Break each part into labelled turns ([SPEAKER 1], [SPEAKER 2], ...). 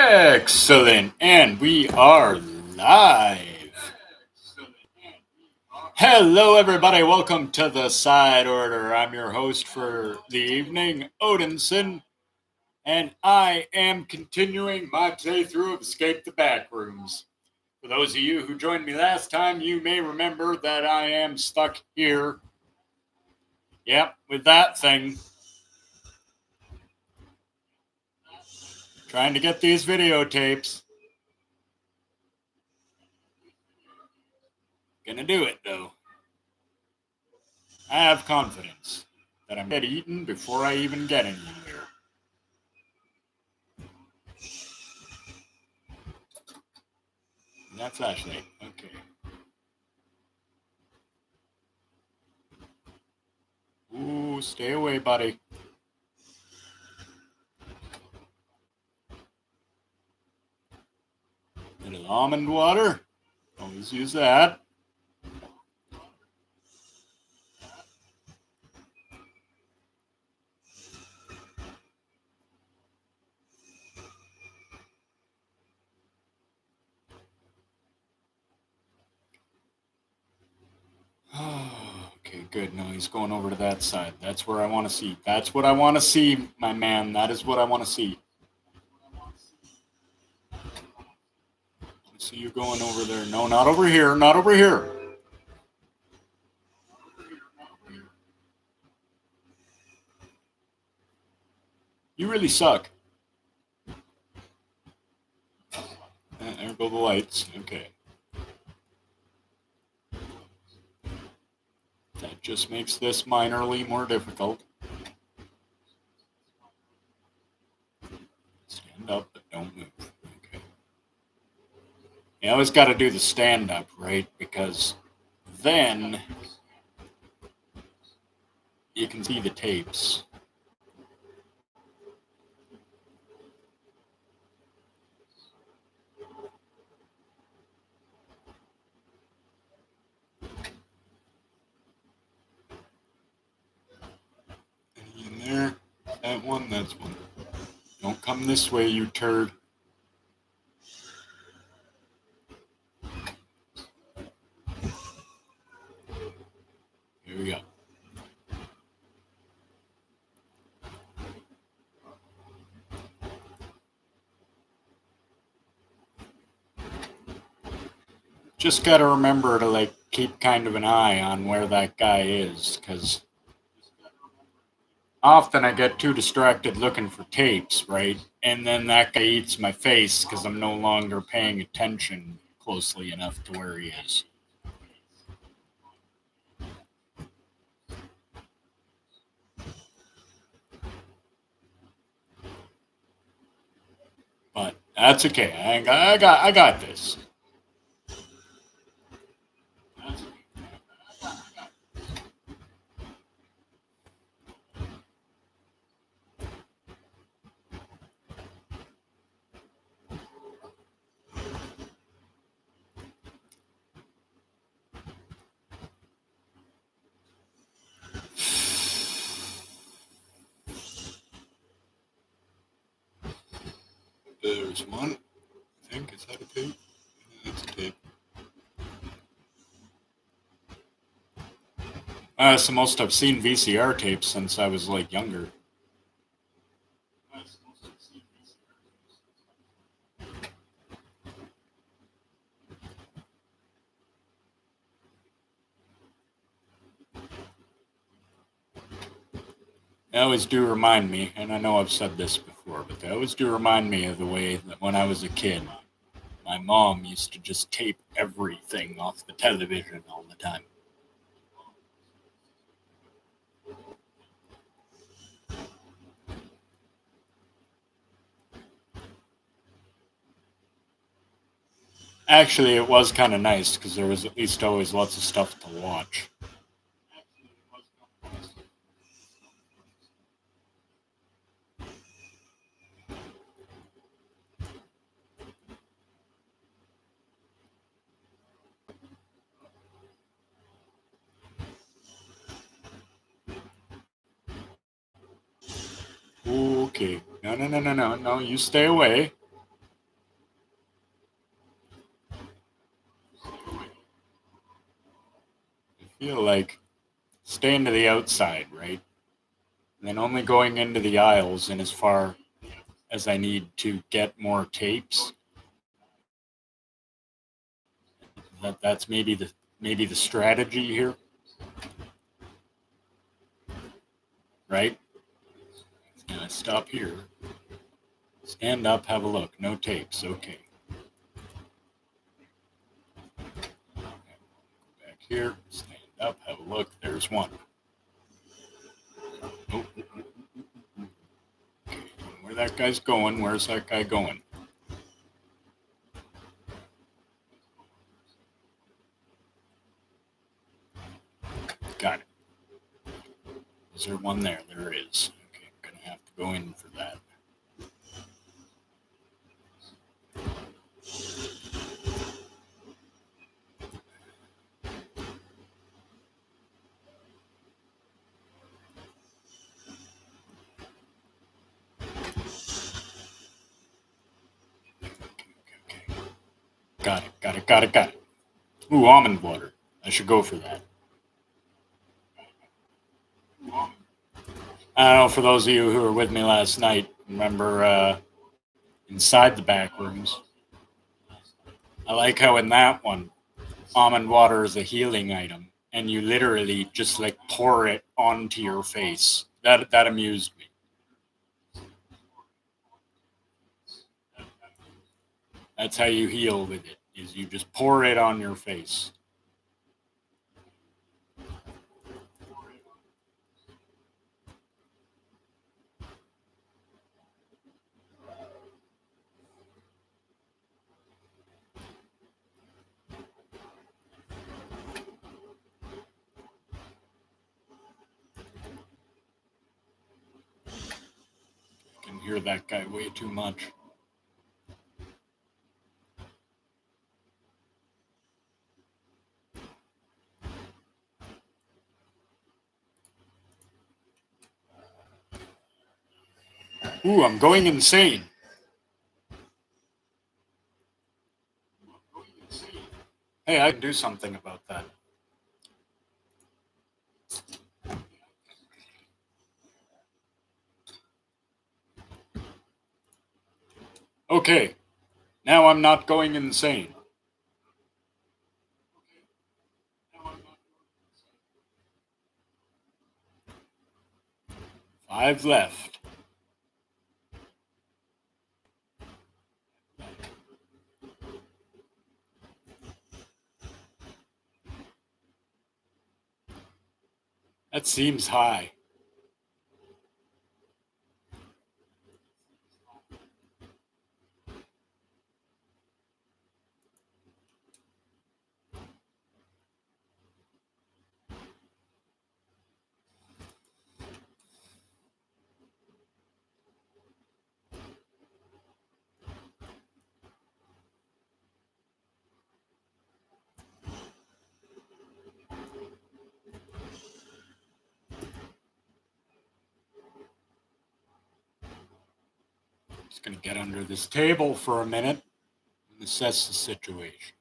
[SPEAKER 1] Excellent. And we are live. Hello, everybody. Welcome to the Side Order. I'm your host for the evening, Odinson, and I am continuing my playthrough of Escape the Backrooms. For those of you who joined me last time, you may remember that I am stuck here. Yep, with that thing. Trying to get these videotapes. Gonna do it, though. I have confidence that I'm get eaten before I even get anywhere. That flashlight. Okay. Ooh, stay away, buddy. Little almond water. Always use that. Okay, good. No, he's going over to that side. That's where I want to see. That's what I want to see, my man. That is what I want to see. I see you going over there. No, not over here. Not over here. You really suck. There go the lights. Okay. That just makes this minorly more difficult. Stand up, but don't move. Okay. You always got to do the stand up, right? Because then you can see the tapes. Any in there? That one, that's one. Don't come this way, you turd. Here we go. Just got to remember to keep kind of an eye on where that guy is, because often I get too distracted looking for tapes, right? And then that guy eats my face because I'm no longer paying attention closely enough to where he is. But that's okay. I got this. There's one. I think. Is that a tape? Yeah, that's a tape. That's the most I've seen VCR tapes since I was younger. They always do remind me, and I know I've said this before, but they always do remind me of the way that when I was a kid, my mom used to just tape everything off the television all the time. Actually, it was kind of nice because there was at least always lots of stuff to watch. Okay. No, no, no, no, no, no. You stay away. staying to the outside, right? And then only going into the aisles and as far as I need to get more tapes. That's maybe the strategy here, right? I stop here, stand up, have a look. No tapes. Okay. Back here, stand up, have a look. There's one. Oh, okay. Where that guy's going? Where's that guy going? Got it. Is there one there? There is. Okay, I'm gonna have to go in for that. Okay. Got it. Ooh, almond water. I should go for that. I don't know, for those of you who were with me last night, remember inside the back rooms, I like how in that one, almond water is a healing item, and you literally just like pour it onto your face. That amused me. That's how you heal with it, is you just pour it on your face. I can hear that guy way too much. Ooh, I'm going insane. Hey, I can do something about that. Okay, now I'm not going insane. 5 left. That seems high. Just gonna get under this table for a minute and assess the situation.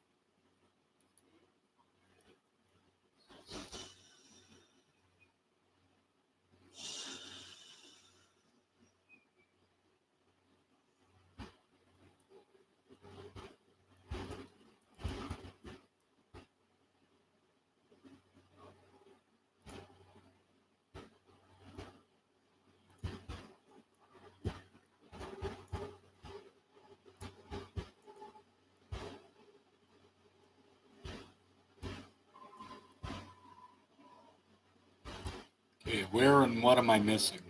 [SPEAKER 1] Okay, where and what am I missing?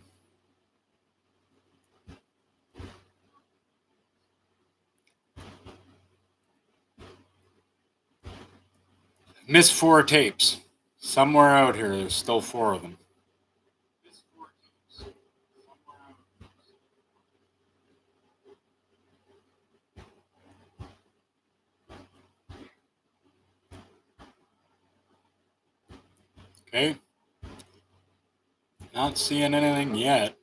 [SPEAKER 1] Missed 4 tapes. Somewhere out here, there's still 4 of them. Okay. Not seeing anything yet.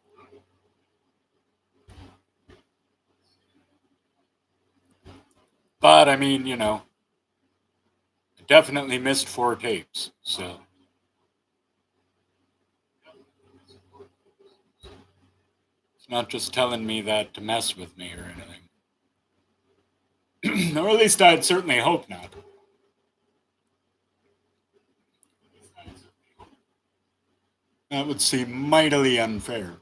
[SPEAKER 1] But I mean, I definitely missed 4 tapes. So It's not just telling me that to mess with me or anything. Or at least I'd certainly hope not. That would seem mightily unfair.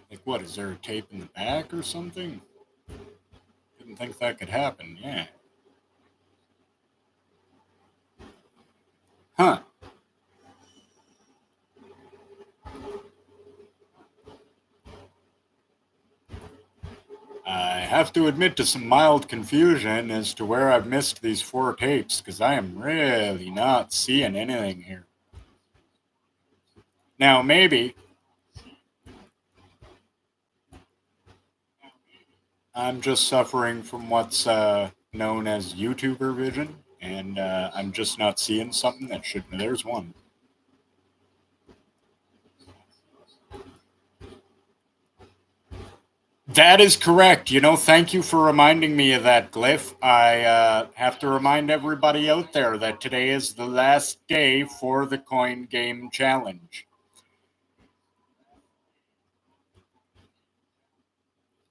[SPEAKER 1] Like, what, is there a tape in the back or something? Didn't think that could happen, yeah. Huh. I have to admit to some mild confusion as to where I've missed these 4 tapes, because I am really not seeing anything here. Now, maybe I'm just suffering from what's known as YouTuber vision, and I'm just not seeing something that should. There's one. That is correct. Thank you for reminding me of that, Glyph. I have to remind everybody out there that today is the last day for the Coin Game Challenge.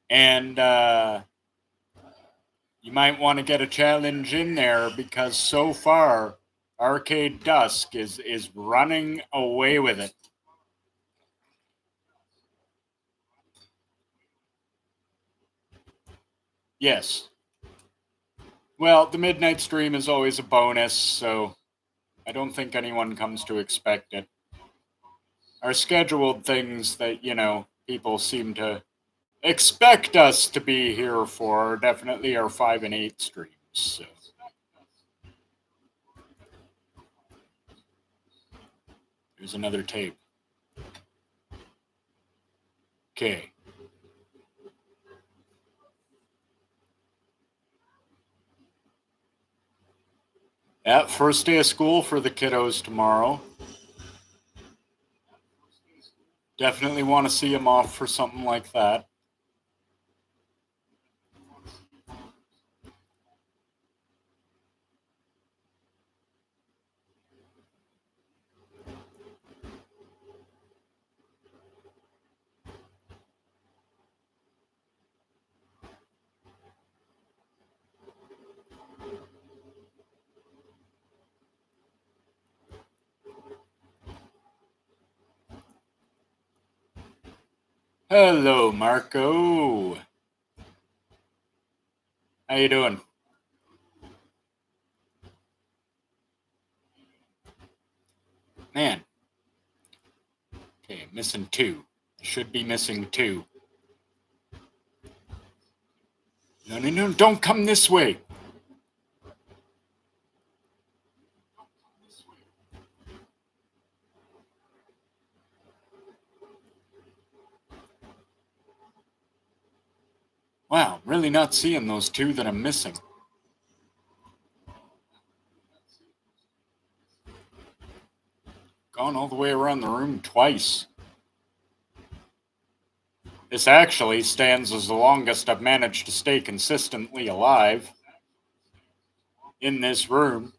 [SPEAKER 1] And you might want to get a challenge in there because so far, Arcade Dusk is running away with it. Yes. Well, the midnight stream is always a bonus, so I don't think anyone comes to expect it. Our scheduled things that, people seem to expect us to be here for definitely our 5 and 8 streams. So. Here's another tape. Okay. Yeah, first day of school for the kiddos tomorrow. Definitely want to see them off for something like that. Hello, Marco. How you doing? Man. Okay, missing 2. Should be missing 2. No, no, no, don't come this way. Wow, really not seeing those 2 that I'm missing. Gone all the way around the room twice. This actually stands as the longest I've managed to stay consistently alive in this room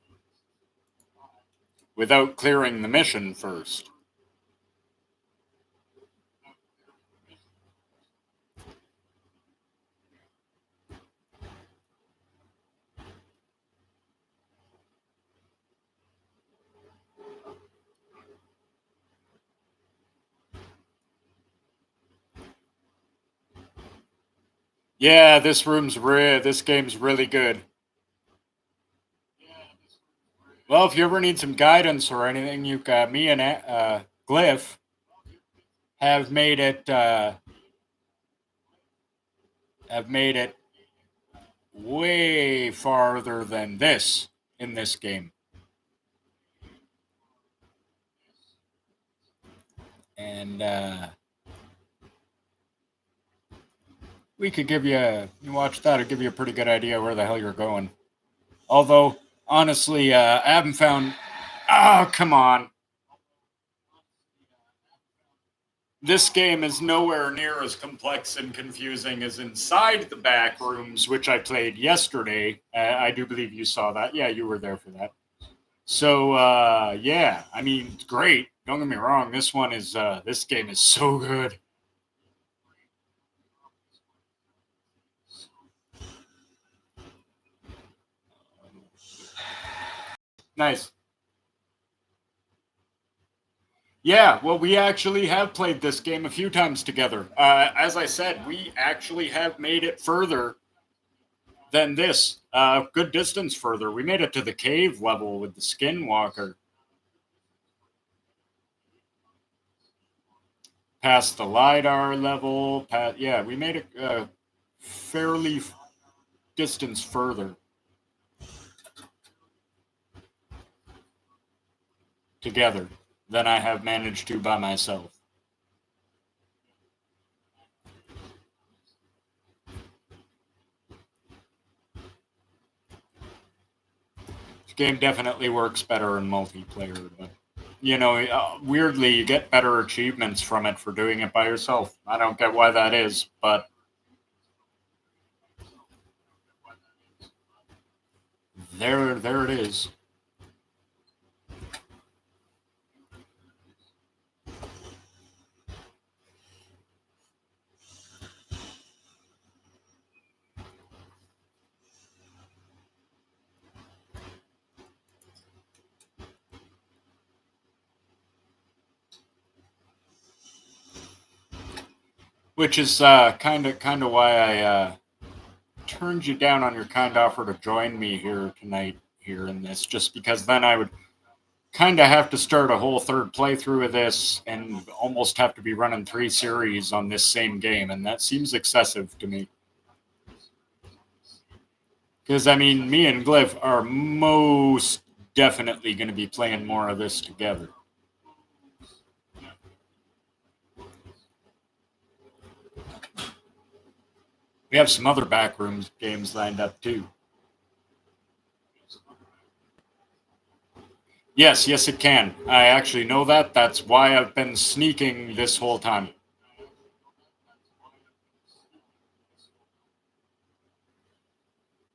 [SPEAKER 1] without clearing the mission first. Yeah, this game's really good. Well, if you ever need some guidance or anything, you got me and Glyph have made it way farther than this in this game. And we could you watch that, it'll give you a pretty good idea where the hell you're going. Although, honestly, I haven't found. Oh, come on. This game is nowhere near as complex and confusing as Inside the Backrooms, which I played yesterday. I do believe you saw that. Yeah, you were there for that. So yeah, I mean, it's great. Don't get me wrong. This game is so good. Nice. Yeah, well, we actually have played this game a few times together. As I said, we actually have made it further than this. Good distance further. We made it to the cave level with the skinwalker. Past the lidar level. Yeah, we made it fairly distance further together than I have managed to by myself. This game definitely works better in multiplayer, but weirdly, you get better achievements from it for doing it by yourself. I don't get why that is, but there it is. Which is kind of why I turned you down on your kind offer to join me here tonight here in this, just because then I would kind of have to start a whole third playthrough of this and almost have to be running 3 series on this same game, and that seems excessive to me. Because, I mean, me and Glyph are most definitely going to be playing more of this together. We have some other backrooms games lined up, too. Yes, it can. I actually know that. That's why I've been sneaking this whole time.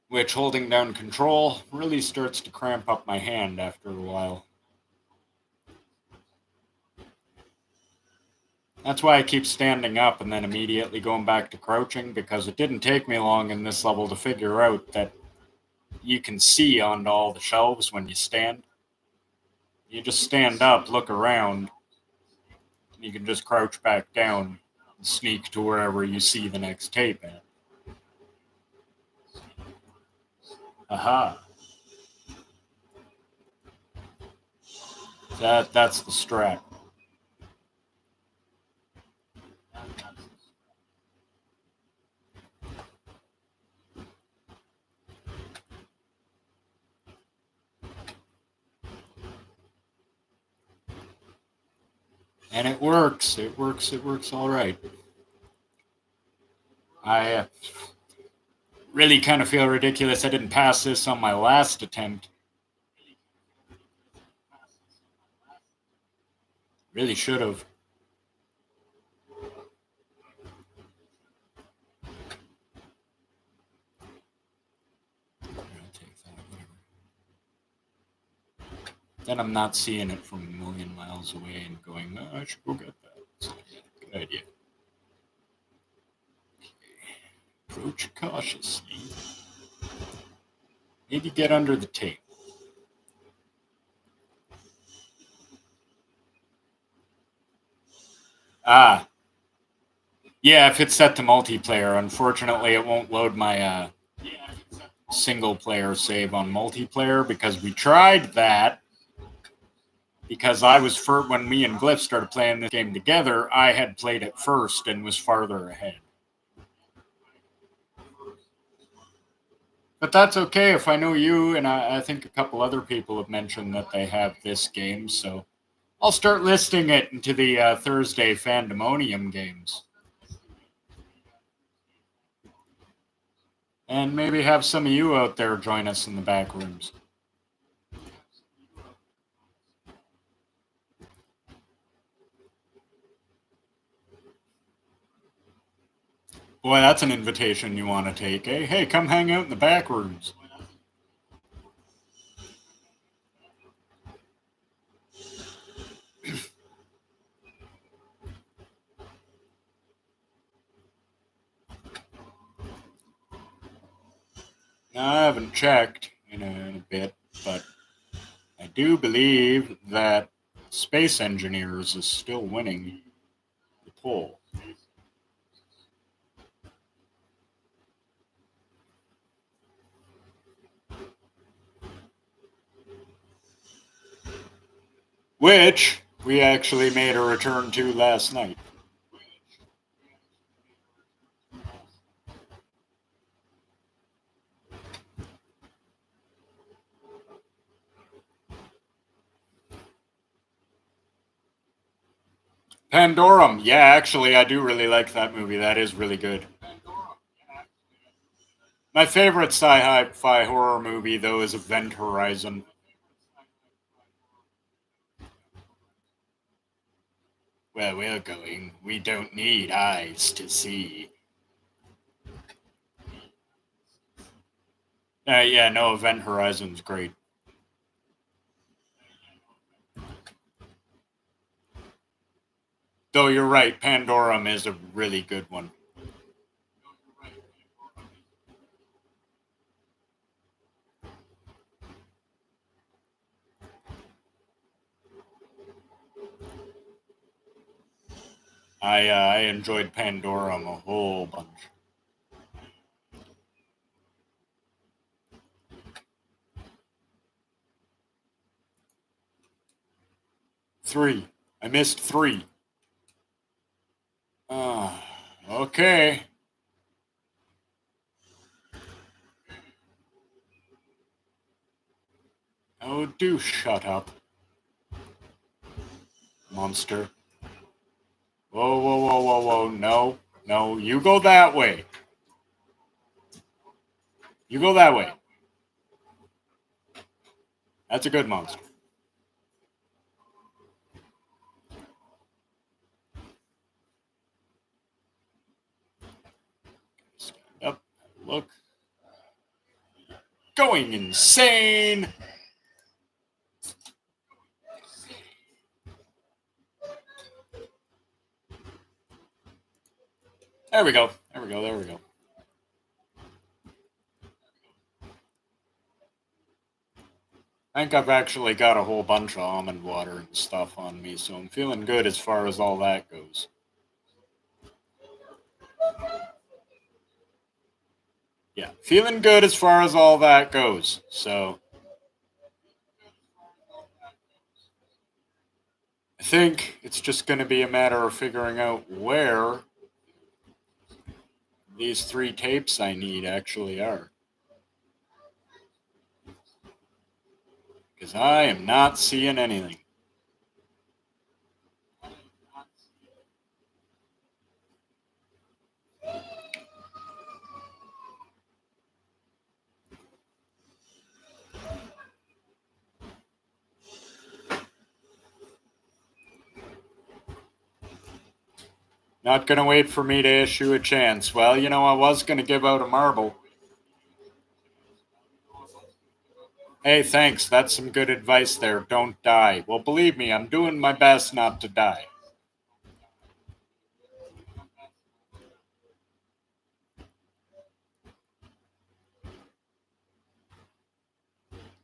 [SPEAKER 1] Which, holding down control, really starts to cramp up my hand after a while. That's why I keep standing up and then immediately going back to crouching, because it didn't take me long in this level to figure out that you can see onto all the shelves when you stand. You just stand up, look around, and you can just crouch back down and sneak to wherever you see the next tape at. Aha. That's the strat. And it works. It works all right. I really kind of feel ridiculous I didn't pass this on my last attempt. Really should have. Then I'm not seeing it from a million miles away and going, oh, I should go get that. So, yeah, good idea. Approach cautiously. Maybe get under the tape. Ah, yeah, if it's set to multiplayer, unfortunately, it won't load my single player save on multiplayer, because we tried that. Because I was first, when me and Glyph started playing this game together, I had played it first and was farther ahead. But that's okay if I know you, and I think a couple other people have mentioned that they have this game, so I'll start listing it into the Thursday Fandemonium games. And maybe have some of you out there join us in the back rooms. Boy, that's an invitation you want to take, eh? Hey, come hang out in the back rooms. Now, I haven't checked in a bit, but I do believe that Space Engineers is still winning the poll. Which we actually made a return to last night. Pandorum. Yeah, actually, I do really like that movie. That is really good. My favorite sci-fi horror movie, though, is Event Horizon. Where we're going, we don't need eyes to see. Yeah, no, Event Horizon's great. Though you're right, Pandorum is a really good one. I enjoyed Pandorum a whole bunch. 3. I missed 3. Okay. Oh, do shut up, monster. Whoa, whoa, whoa, whoa, whoa. No, no, you go that way. You go that way. That's a good monster. Stand up, look. Going insane. There we go. There we go. There we go. I think I've actually got a whole bunch of almond water and stuff on me, so I'm feeling good as far as all that goes. Yeah, feeling good as far as all that goes. So I think it's just going to be a matter of figuring out where these 3 tapes I need actually are. Because I am not seeing anything. Not going to wait for me to issue a chance. Well, I was going to give out a marble. Hey, thanks. That's some good advice there. Don't die. Well, believe me, I'm doing my best not to die.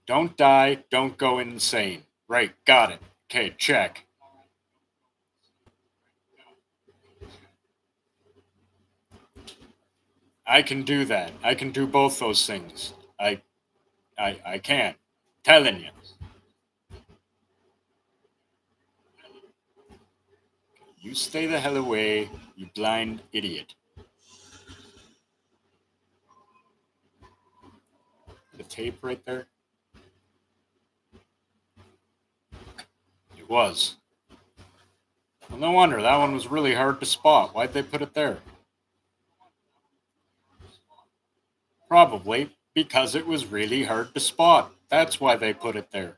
[SPEAKER 1] Don't die. Don't go insane. Right, got it. Okay, check. I can do that. I can do both those things. I can. Telling you. You stay the hell away, you blind idiot. The tape right there? It was. Well, no wonder. That one was really hard to spot. Why'd they put it there? Probably because it was really hard to spot. That's why they put it there.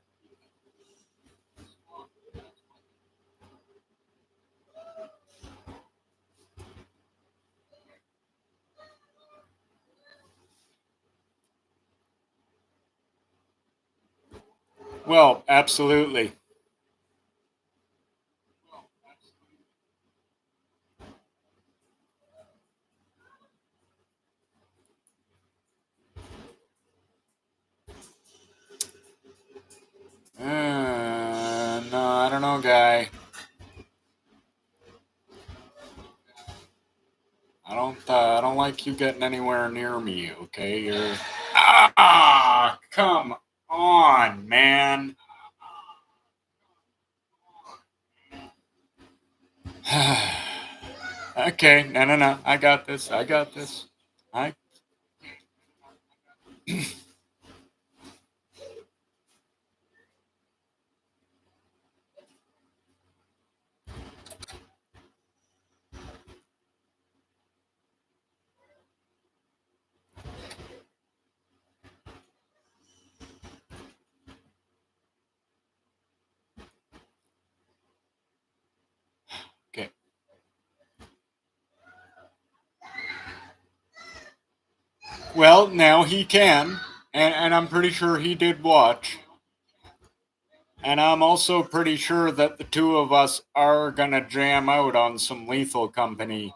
[SPEAKER 1] Well, absolutely. don't know, guy. I don't like you getting anywhere near me. Okay, you're. Come on, man. Okay, no. I got this. I got this. I. Okay. Well, now he can, and I'm pretty sure he did watch. And I'm also pretty sure that the two of us are gonna jam out on some Lethal Company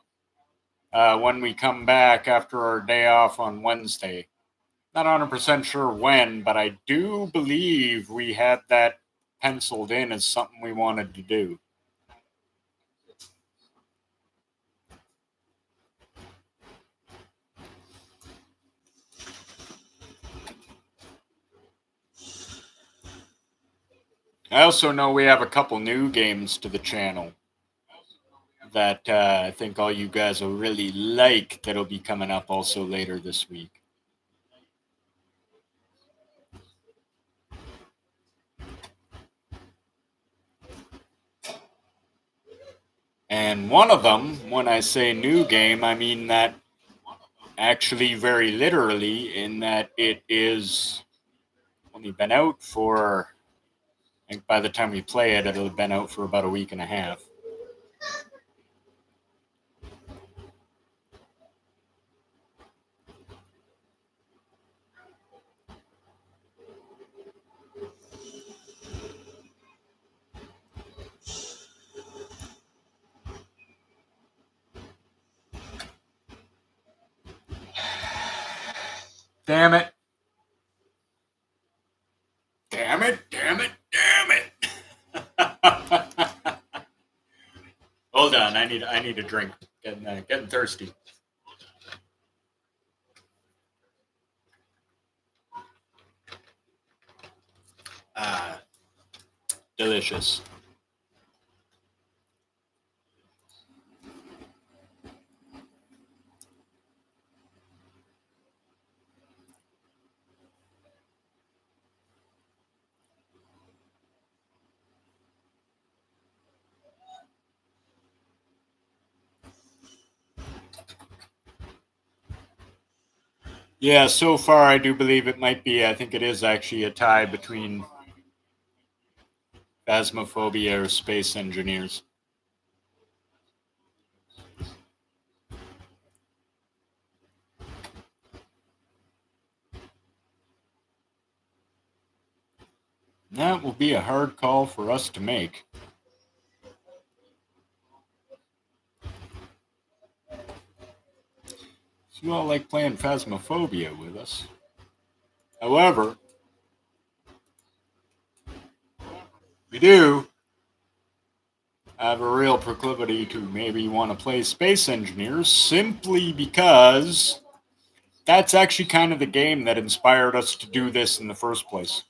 [SPEAKER 1] when we come back after our day off on Wednesday. Not 100% sure when, but I do believe we had that penciled in as something we wanted to do. I also know we have a couple new games to the channel that I think all you guys will really like that'll be coming up also later this week. And one of them, when I say new game, I mean that actually very literally, in that it is only been out for, I think by the time we play it, it'll have been out for about a week and a half. Damn it. Damn it, damn it, damn it. Hold on, I need a drink. Getting thirsty. Ah, delicious. Yeah, so far I do believe it might be. I think it is actually a tie between Phasmophobia or Space Engineers. That will be a hard call for us to make. So you all like playing Phasmophobia with us. However, we do have a real proclivity to maybe want to play Space Engineers simply because that's actually kind of the game that inspired us to do this in the first place.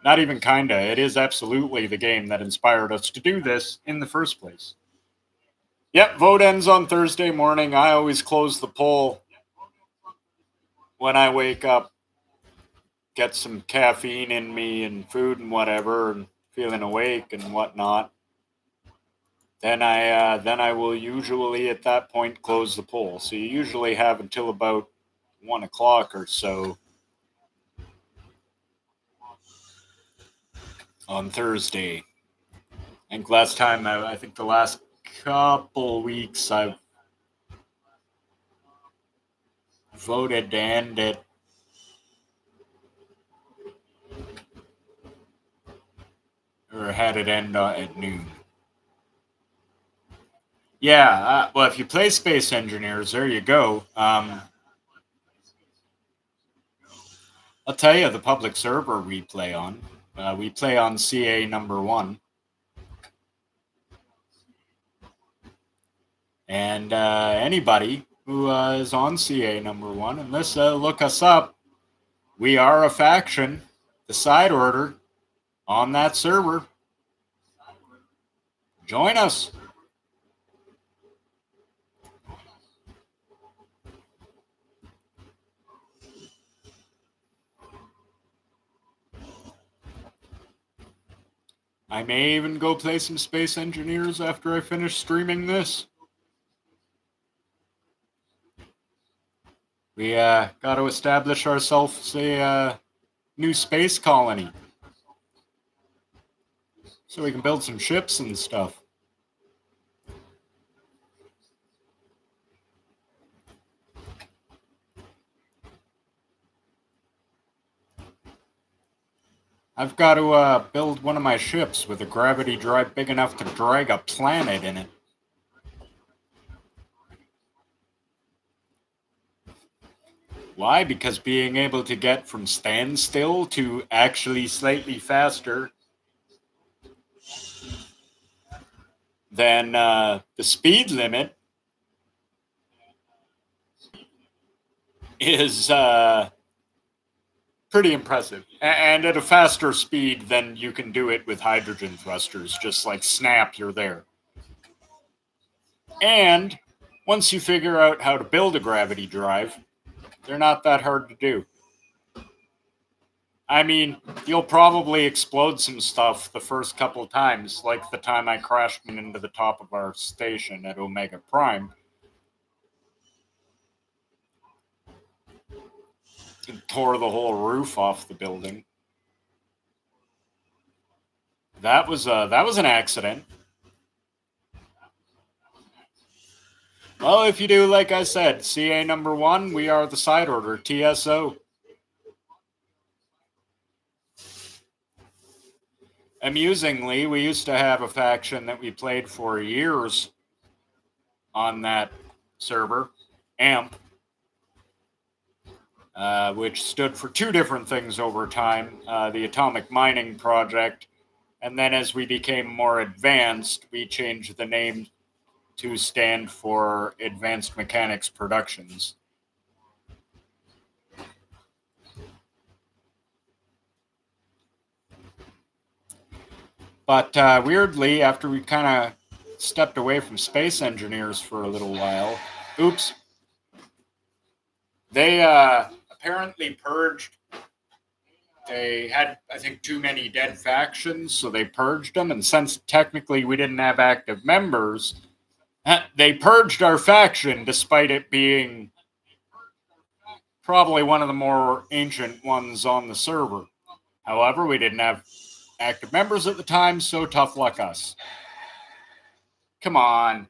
[SPEAKER 1] Not even kinda, it is absolutely the game that inspired us to do this in the first place. Yep, vote ends on Thursday morning. I always close the poll when I wake up, get some caffeine in me and food and whatever, and feeling awake and whatnot. Then I will usually at that point close the poll. So you usually have until about 1 o'clock or so on Thursday. I think last time, I think the last couple weeks I've voted to end it or had it end at noon. Yeah, well, if you play Space Engineers, there you go. I'll tell you the public server we play on. We play on CA number 1. And anybody who is on CA number one, and this look us up. We are a faction, the side order, on that server. Join us. I may even go play some Space Engineers after I finish streaming this. We got to establish ourselves a new space colony so we can build some ships and stuff. I've got to build one of my ships with a gravity drive big enough to drag a planet in it. Why? Because being able to get from standstill to actually slightly faster than the speed limit is pretty impressive. And at a faster speed than you can do it with hydrogen thrusters. Just like snap, you're there. And once you figure out how to build a gravity drive, they're not that hard to do. I mean, you'll probably explode some stuff the first couple of times, like the time I crashed into the top of our station at Omega Prime. And tore the whole roof off the building. That was an accident. Well, if you do, like I said, CA number one, we are the side order, TSO. Amusingly, we used to have a faction that we played for years on that server, AMP, which stood for two different things over time, the Atomic Mining Project, and then as we became more advanced, we changed the name to stand for Advanced Mechanics Productions. But weirdly, after we kind of stepped away from Space Engineers for a little while, oops, they apparently purged. They had, I think, too many dead factions, so they purged them. And since technically we didn't have active members, they purged our faction despite it being probably one of the more ancient ones on the server. However, we didn't have active members at the time, so tough luck us. Come on.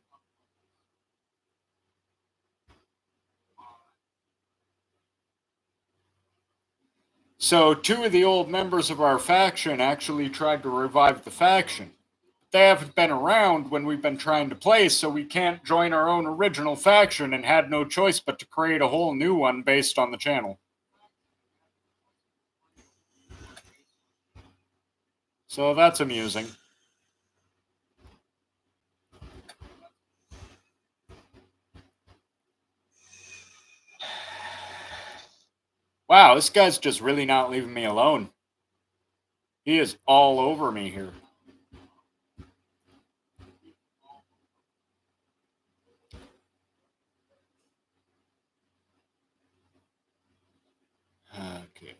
[SPEAKER 1] So, two of the old members of our faction actually tried to revive the faction. They haven't been around when we've been trying to play, so we can't join our own original faction and had no choice but to create a whole new one based on the channel. So that's amusing. Wow, this guy's just really not leaving me alone. He is all over me here. Okay.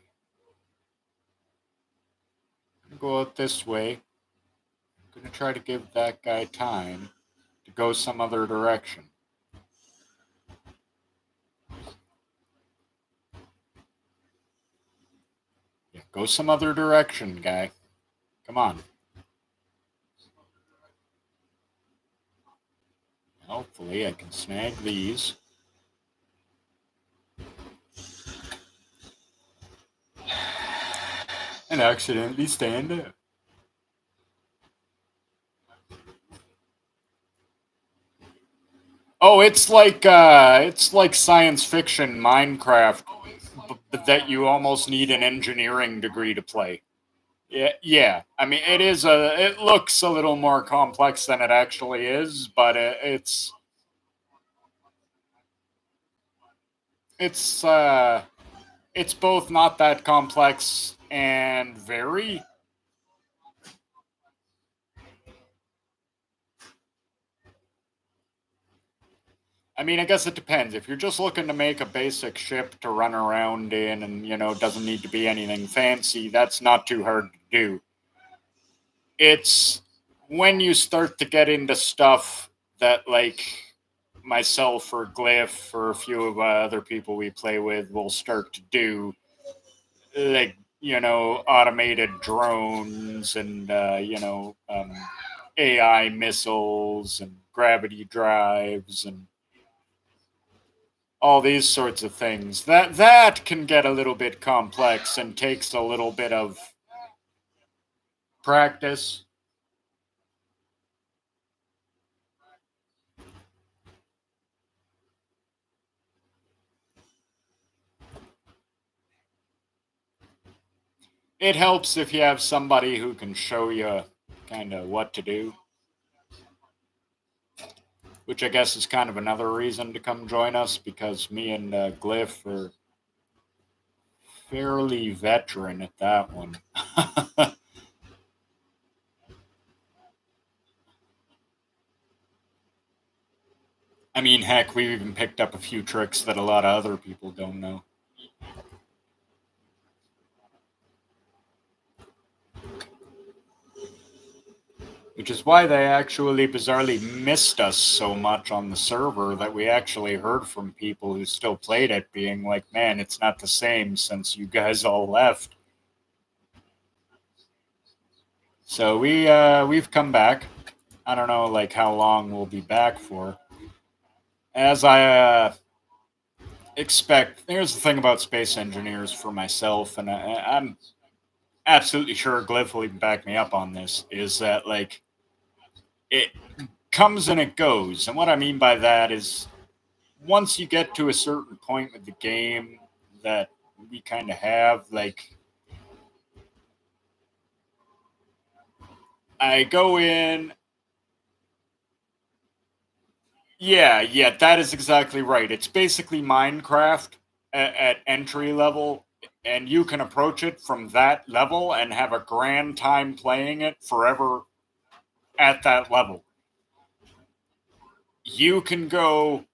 [SPEAKER 1] I'm gonna go out this way. I'm gonna try to give that guy time to go some other direction. Yeah, go some other direction, guy. Come on. Hopefully I can snag these. And accidentally stand up. Oh, it's like science fiction Minecraft that you almost need an engineering degree to play. Yeah, yeah. I mean, it looks a little more complex than it actually is, but it's It's uh, it's both not that complex and very. I mean, I guess it depends. If you're just looking to make a basic ship to run around in and, doesn't need to be anything fancy, that's not too hard to do. It's when you start to get into stuff that, like, myself or Glyph or a few of other people we play with will start to do, like, automated drones and, AI missiles and gravity drives and all these sorts of things. That can get a little bit complex and takes a little bit of practice. It helps if you have somebody who can show you kind of what to do, which I guess is kind of another reason to come join us because me and Glyph are fairly veteran at that one. I mean, heck, we've even picked up a few tricks that a lot of other people don't know. Which is why they actually bizarrely missed us so much on the server that we actually heard from people who still played it being like, man, it's not the same since you guys all left. So we've come back. I don't know like how long we'll be back for. As I expect, here's the thing about space engineers for myself, and I'm absolutely sure Glyph will even back me up on this, is that like it comes and it goes. And what I mean by that is once you get to a certain point with the game that we kind of have, like I go in, yeah, that is exactly right. It's basically Minecraft at entry level, and you can approach it from that level and have a grand time playing it forever at that level. You can go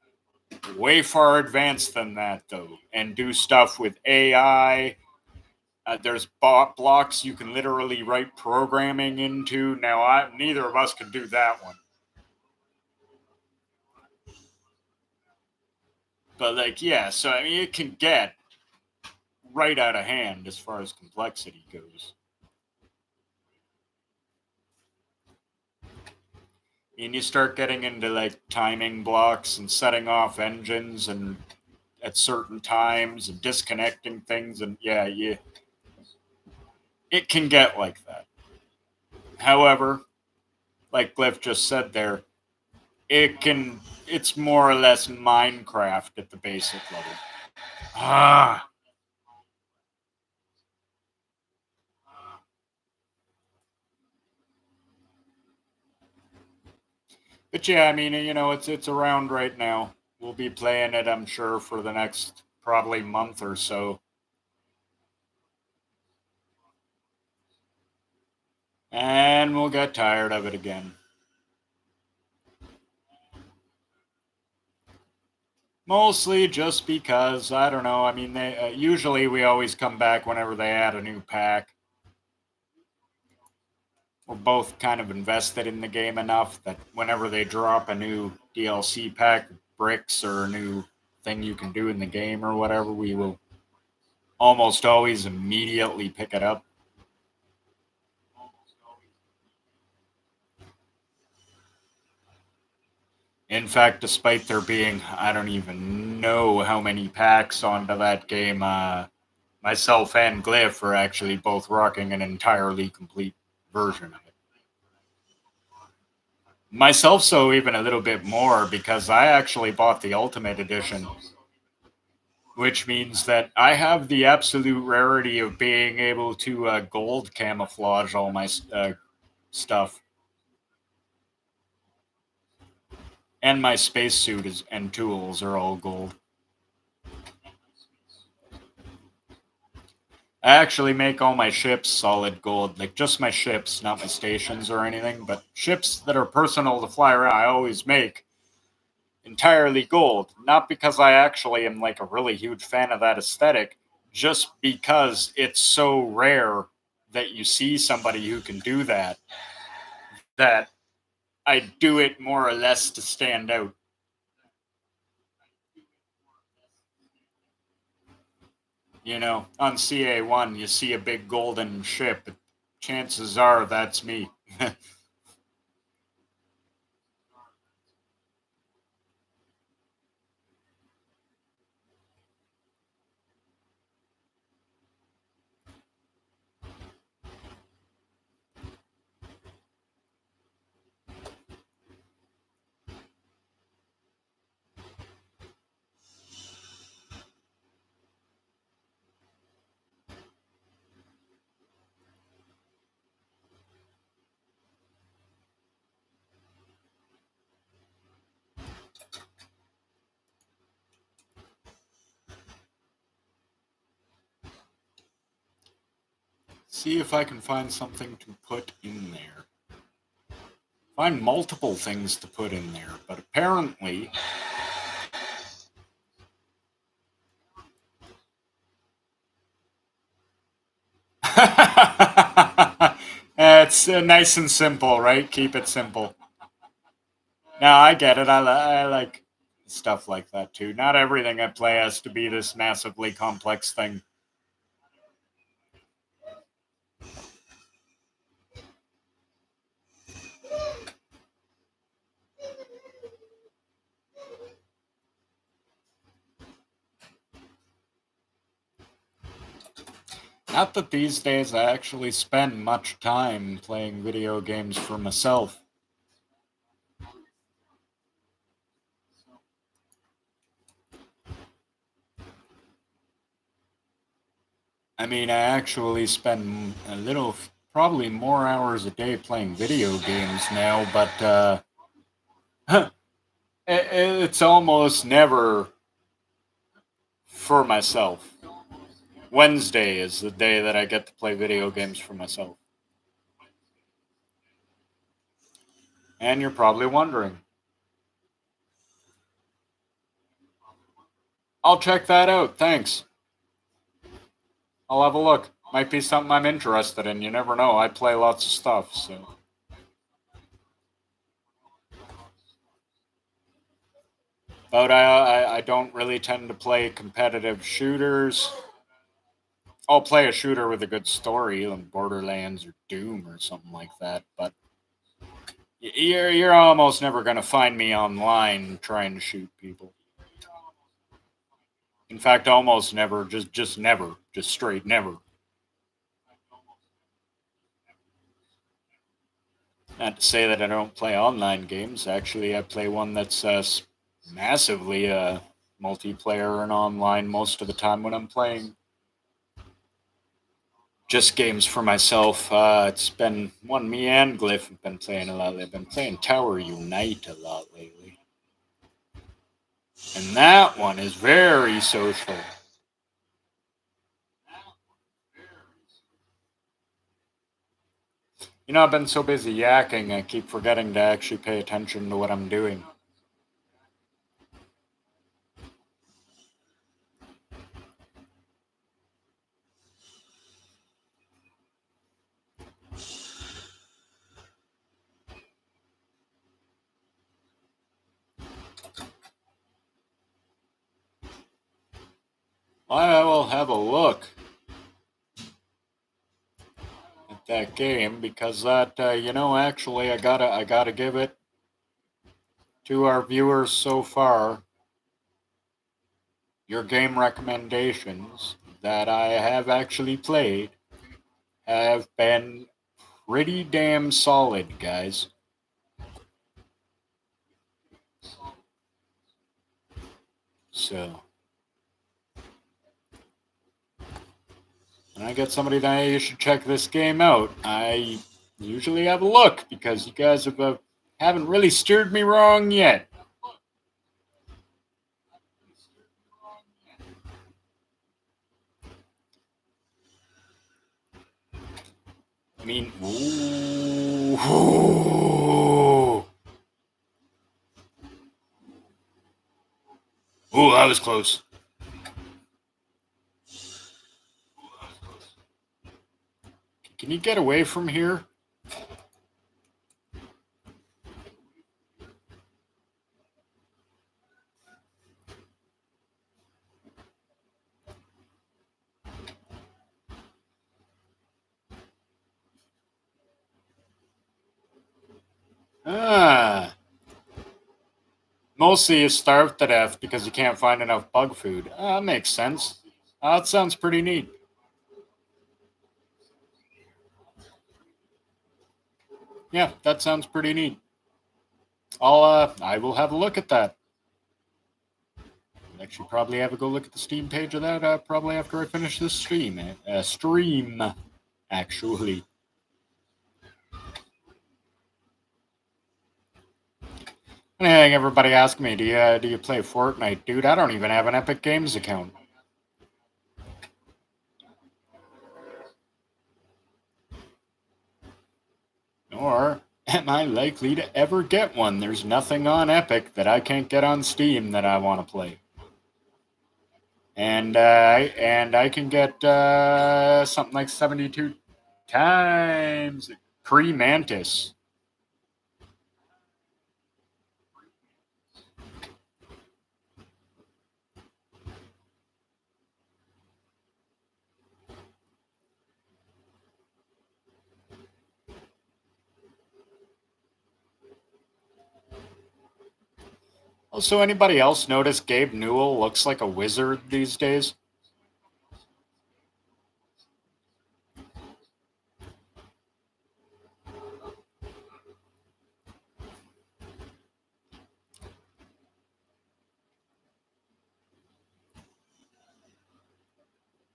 [SPEAKER 1] way far advanced than that though and do stuff with AI. There's blocks you can literally write programming into. Now, neither of us could do that one, but like, yeah. So I mean, it can get right out of hand as far as complexity goes. And you start getting into like timing blocks and setting off engines and at certain times and disconnecting things, and yeah, it can get like that. However, like Glyph just said there, it's more or less Minecraft at the basic level. Ah, but yeah, I mean, it's around right now. We'll be playing it, I'm sure, for the next probably month or so, and we'll get tired of it again. Mostly just because I don't know. I mean, they usually we always come back whenever they add a new pack. We're both kind of invested in the game enough that whenever they drop a new DLC pack, bricks or a new thing you can do in the game or whatever, we will almost always immediately pick it up. In fact, despite there being, I don't even know how many packs onto that game, myself and Glyph are actually both rocking an entirely complete version of it. Myself, so even a little bit more because I actually bought the Ultimate Edition, which means that I have the absolute rarity of being able to gold camouflage all my stuff, and my spacesuit is and tools are all gold. I actually make all my ships solid gold, like just my ships, not my stations or anything, but ships that are personal to fly around, I always make entirely gold. Not because I actually am like a really huge fan of that aesthetic, just because it's so rare that you see somebody who can do that, that I do it more or less to stand out. You know, on CA1, you see a big golden ship. Chances are that's me. See if I can find something to put in there. Find multiple things to put in there, but apparently. It's nice and simple, right? Keep it simple. Now I get it. I like stuff like that too. Not everything I play has to be this massively complex thing. Not that these days I actually spend much time playing video games for myself. I mean, I actually spend a little, probably more hours a day playing video games now, but it's almost never for myself. Wednesday is the day that I get to play video games for myself. And you're probably wondering. I'll check that out, thanks. I'll have a look. Might be something I'm interested in, you never know. I play lots of stuff, so. But I don't really tend to play competitive shooters. I'll play a shooter with a good story, like Borderlands or Doom or something like that. But you're almost never gonna find me online trying to shoot people. In fact, almost never. Just never. Just straight never. Not to say that I don't play online games. Actually, I play one that's massively multiplayer and online most of the time when I'm playing just games for myself. It's been one me and Glyph have been playing a lot. They've been playing Tower Unite a lot lately, and that one is very social. You know, I've been so busy yakking, I keep forgetting to actually pay attention to what I'm doing. I will have a look at that game because that actually I gotta give it to our viewers so far. Your game recommendations that I have actually played have been pretty damn solid, guys. So, when I get somebody that hey, you should check this game out, I usually have a look because you guys haven't really steered me wrong yet. I mean, ooh, that was close. Can you get away from here? Ah. Mostly you starve to death because you can't find enough bug food. That makes sense. That sounds pretty neat. Yeah, that sounds pretty neat. I will have a look at that. Actually, probably have a go look at the Steam page of that. Probably after I finish this stream. Actually. Anything everybody ask me, do you play Fortnite, dude? I don't even have an Epic Games account. Nor am I likely to ever get one. There's nothing on Epic that I can't get on Steam that I want to play. And I can get something like 72 times pre-Mantis. Also, anybody else notice Gabe Newell looks like a wizard these days?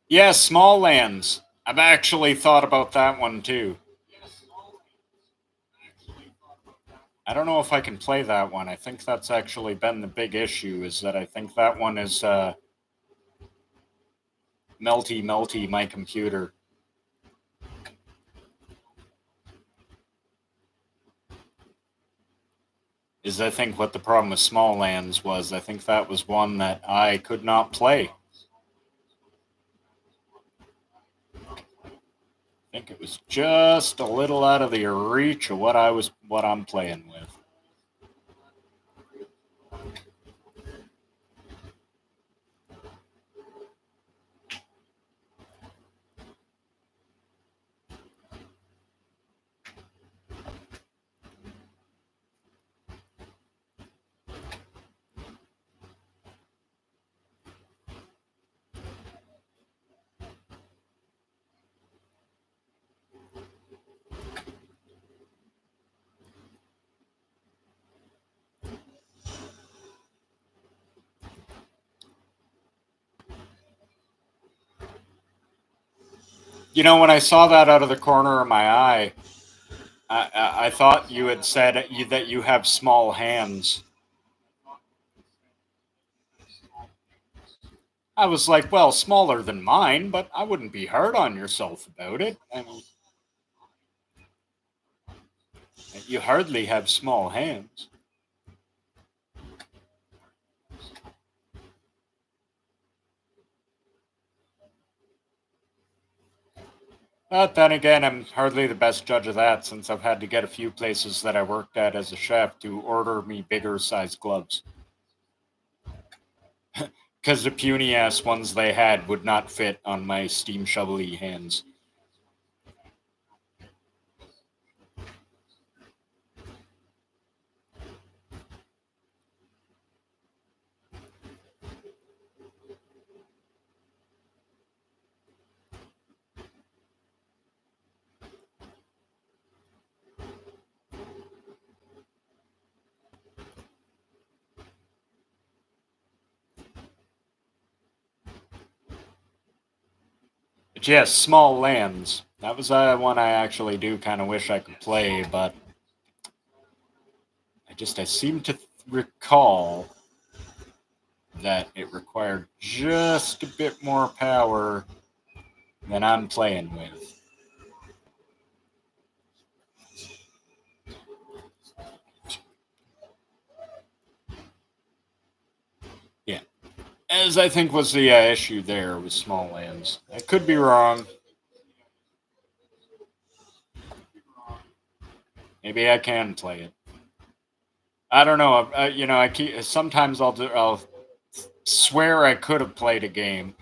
[SPEAKER 1] Yeah, Small Lands. I've actually thought about that one too. I don't know if I can play that one. I think that's actually been the big issue, is that I think that one is melty my computer. Is I think what the problem with Small Lands was. I think that was one that I could not play. I think it was just a little out of the reach of what I'm playing with. You know, when I saw that out of the corner of my eye, I thought you had said that you have small hands. I was like, well, smaller than mine, but I wouldn't be hard on yourself about it. I mean, you hardly have small hands. But then again, I'm hardly the best judge of that, since I've had to get a few places that I worked at as a chef to order me bigger sized gloves. Because the puny ass ones they had would not fit on my steam shovel-y hands. But yes, Small Lands. That was one I actually do kind of wish I could play, but I seem to recall that it required just a bit more power than I'm playing with. as I think was the issue there with small lands. I could be wrong. Maybe I can play it. I don't know. I keep sometimes I'll swear I could have played a game,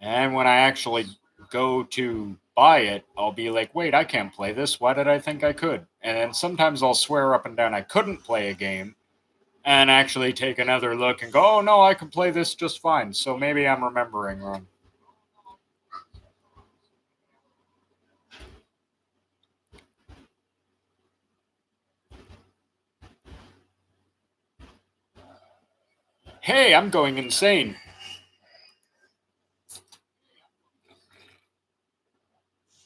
[SPEAKER 1] and when I actually go to buy it, I'll be like, wait, I can't play this. Why did I think I could? And then sometimes I'll swear up and down I couldn't play a game, and actually take another look and go, oh no, I can play this just fine. So maybe I'm remembering wrong. Hey, I'm going insane.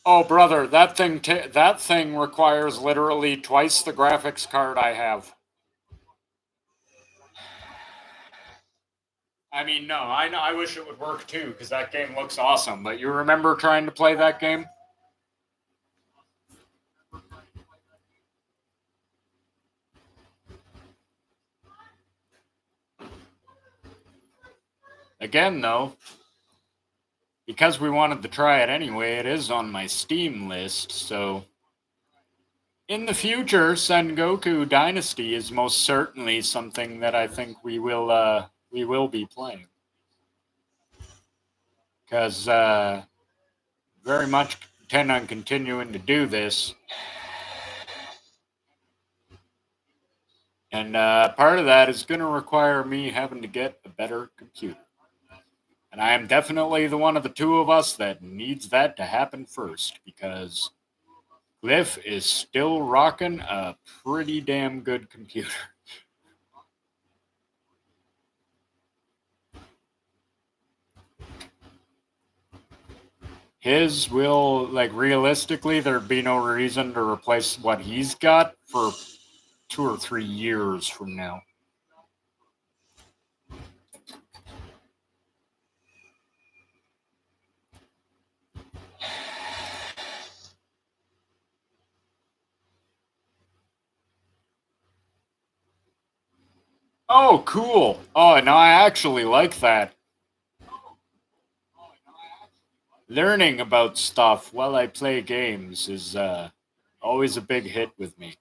[SPEAKER 1] Oh, brother, that thing requires literally twice the graphics card I have. I mean, no, I know. I wish it would work too because that game looks awesome. But you remember trying to play that game? Again, though, because we wanted to try it anyway, it is on my Steam list. So, in the future, Sengoku Dynasty is most certainly something that I think we will be playing because very much intend on continuing to do this. And part of that is going to require me having to get a better computer. And I am definitely the one of the two of us that needs that to happen first because Cliff is still rocking a pretty damn good computer. His will, like, realistically, there'd be no reason to replace what he's got for 2 or 3 years from now. Oh, cool. Oh, no, I actually like that. Learning about stuff while I play games is always a big hit with me.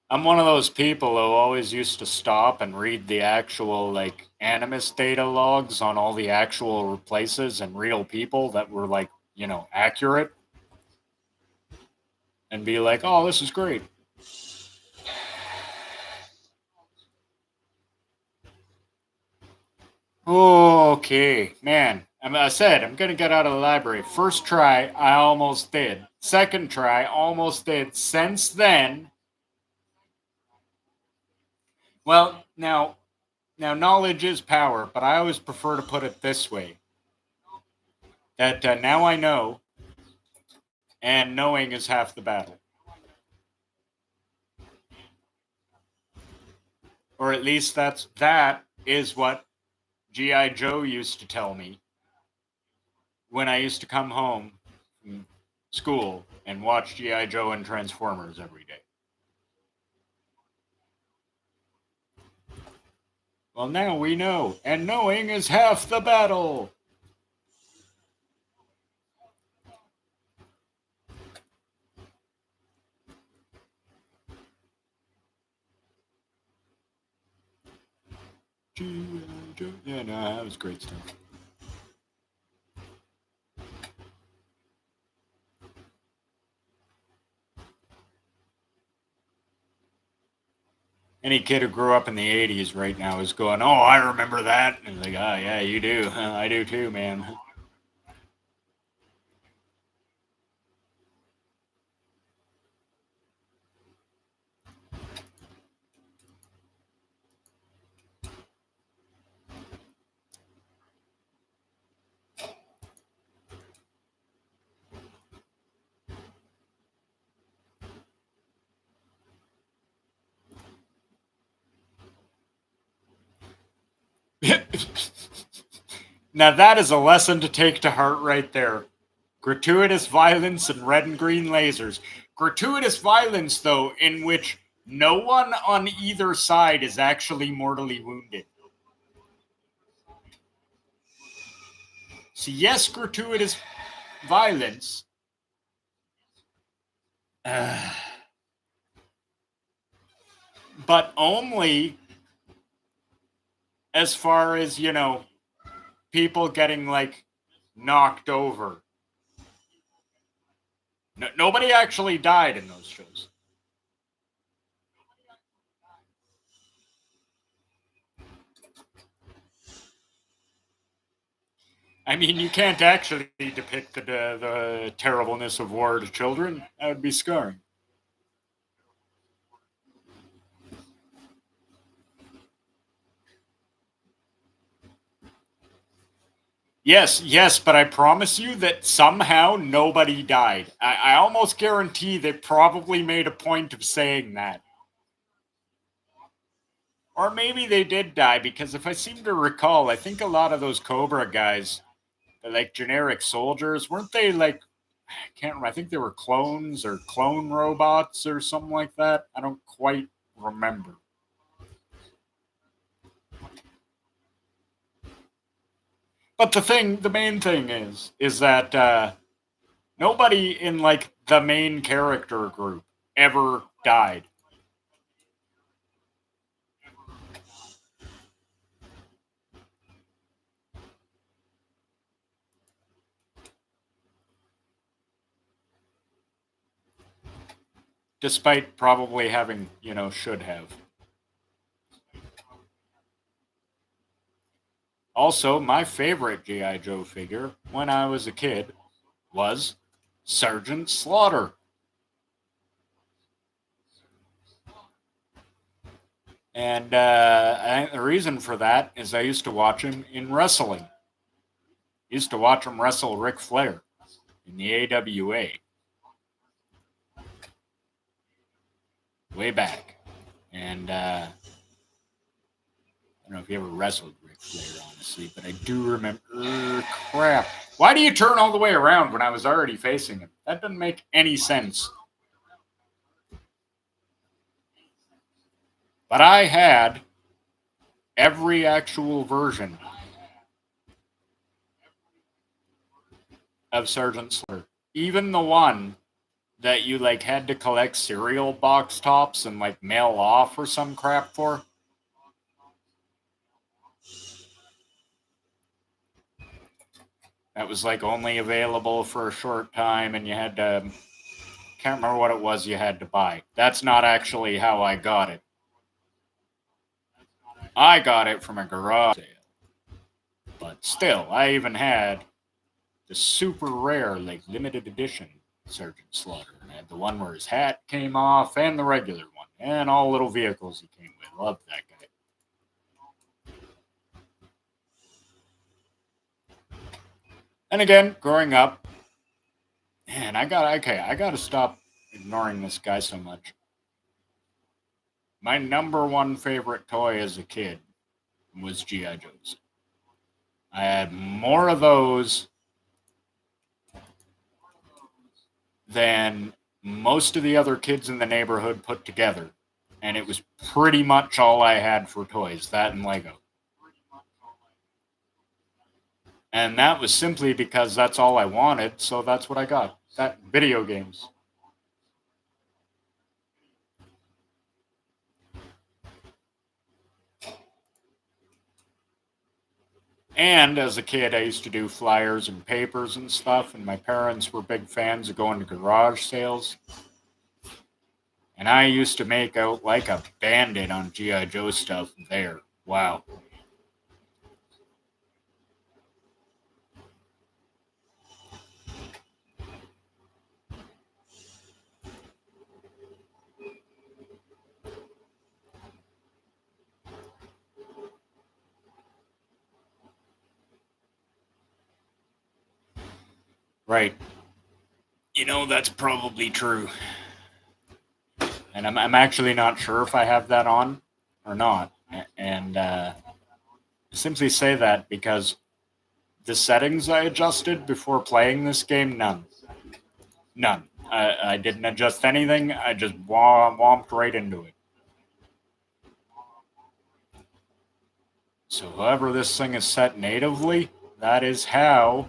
[SPEAKER 1] I'm one of those people who always used to stop and read the actual like animus data logs on all the actual places and real people that were like, accurate and be like, "Oh, this is great." Okay, man. I said I'm gonna get out of the library. First try, I almost did. Second try, almost did. Since then, well, now knowledge is power, but I always prefer to put it this way: that now I know, and knowing is half the battle. Or at least that is what GI Joe used to tell me when I used to come home from school and watch GI Joe and Transformers every day. Well, now we know, and knowing is half the battle. GI Joe. Yeah, no, that was great stuff. Any kid who grew up in the '80s right now is going, "Oh, I remember that," and like, "Oh, yeah, you do. I do too, man." Now that is a lesson to take to heart right there. Gratuitous violence and red and green lasers. Gratuitous violence, though, in which no one on either side is actually mortally wounded. So, yes, gratuitous violence. But only as far as, people getting, like, knocked over. Nobody actually died in those shows. I mean, you can't actually depict the terribleness of war to children. That would be scarring. Yes, but I promise you that somehow nobody died. I almost guarantee they probably made a point of saying that. Or maybe they did die, because if I seem to recall, I think a lot of those Cobra guys, they're like generic soldiers, weren't they like, I can't remember, I think they were clones or clone robots or something like that. I don't quite remember. But the main thing is that nobody in like the main character group ever died. Despite probably having, should have. Also, my favorite G.I. Joe figure when I was a kid was Sergeant Slaughter. And I think the reason for that is I used to watch him in wrestling. I used to watch him wrestle Ric Flair in the AWA way back. And I don't know if you ever wrestled Ric Flair, honestly, but I do remember. Crap. Why do you turn all the way around when I was already facing him? That doesn't make any sense. But I had every actual version of Sergeant Slaughter. Even the one that you like had to collect cereal box tops and like mail off or some crap for. That was like only available for a short time, and you had to, can't remember what it was you had to buy. That's not actually how I got it. I got it from a garage sale. But still, I even had the super rare, like limited edition Sergeant Slaughter. And I had the one where his hat came off, and the regular one, and all little vehicles he came with. Loved that guy. And again, growing up, man, I gotta stop ignoring this guy so much. My number one favorite toy as a kid was G.I. Joe's. I had more of those than most of the other kids in the neighborhood put together. And it was pretty much all I had for toys, that and Lego. And that was simply because that's all I wanted, so that's what I got. That video games. And as a kid, I used to do flyers and papers and stuff, and my parents were big fans of going to garage sales. And I used to make out like a bandit on G.I. Joe stuff there. Wow. Right. That's probably true. And I'm actually not sure if I have that on or not. And I simply say that because The settings I adjusted before playing this game, none. None. I didn't adjust anything. I just womped right into it. So, however this thing is set natively, that is how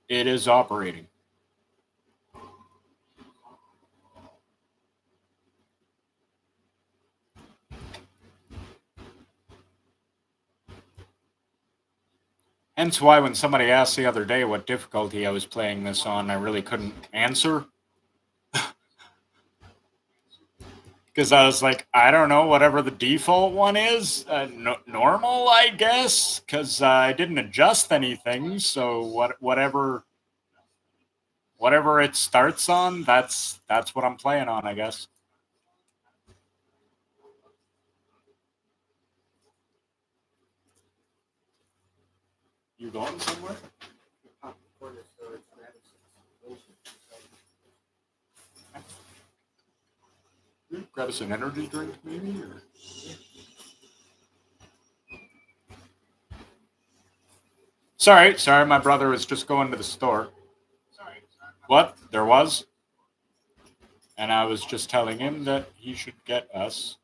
[SPEAKER 1] it is operating. Hence why when somebody asked the other day what difficulty I was playing this on, I really couldn't answer. Because I was like, I don't know, whatever the default one is, normal, I guess. Because I didn't adjust anything, so whatever it starts on, that's what I'm playing on, I guess. You going somewhere? Grab us an energy drink, maybe? Or... Sorry, my brother was just going to the store. What? There was? And I was just telling him that he should get us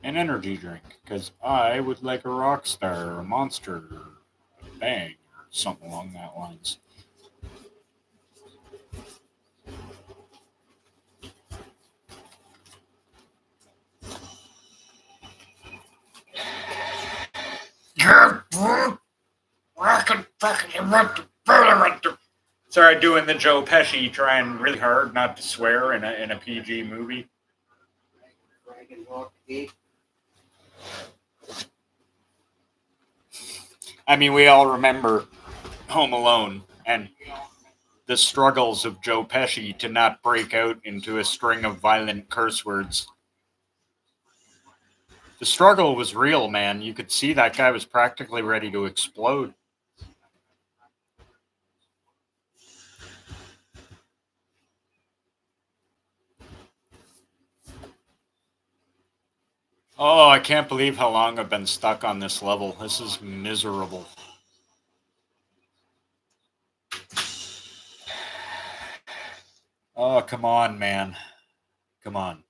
[SPEAKER 1] an energy drink because I would like a rock star or a monster or a bang or something along that lines. Sorry, doing the Joe Pesci, trying really hard not to swear in a PG movie. I mean, we all remember Home Alone and the struggles of Joe Pesci to not break out into a string of violent curse words. The struggle was real, man. You could see that guy was practically ready to explode. Oh, I can't believe how long I've been stuck on this level. This is miserable. Oh, come on, man. Come on.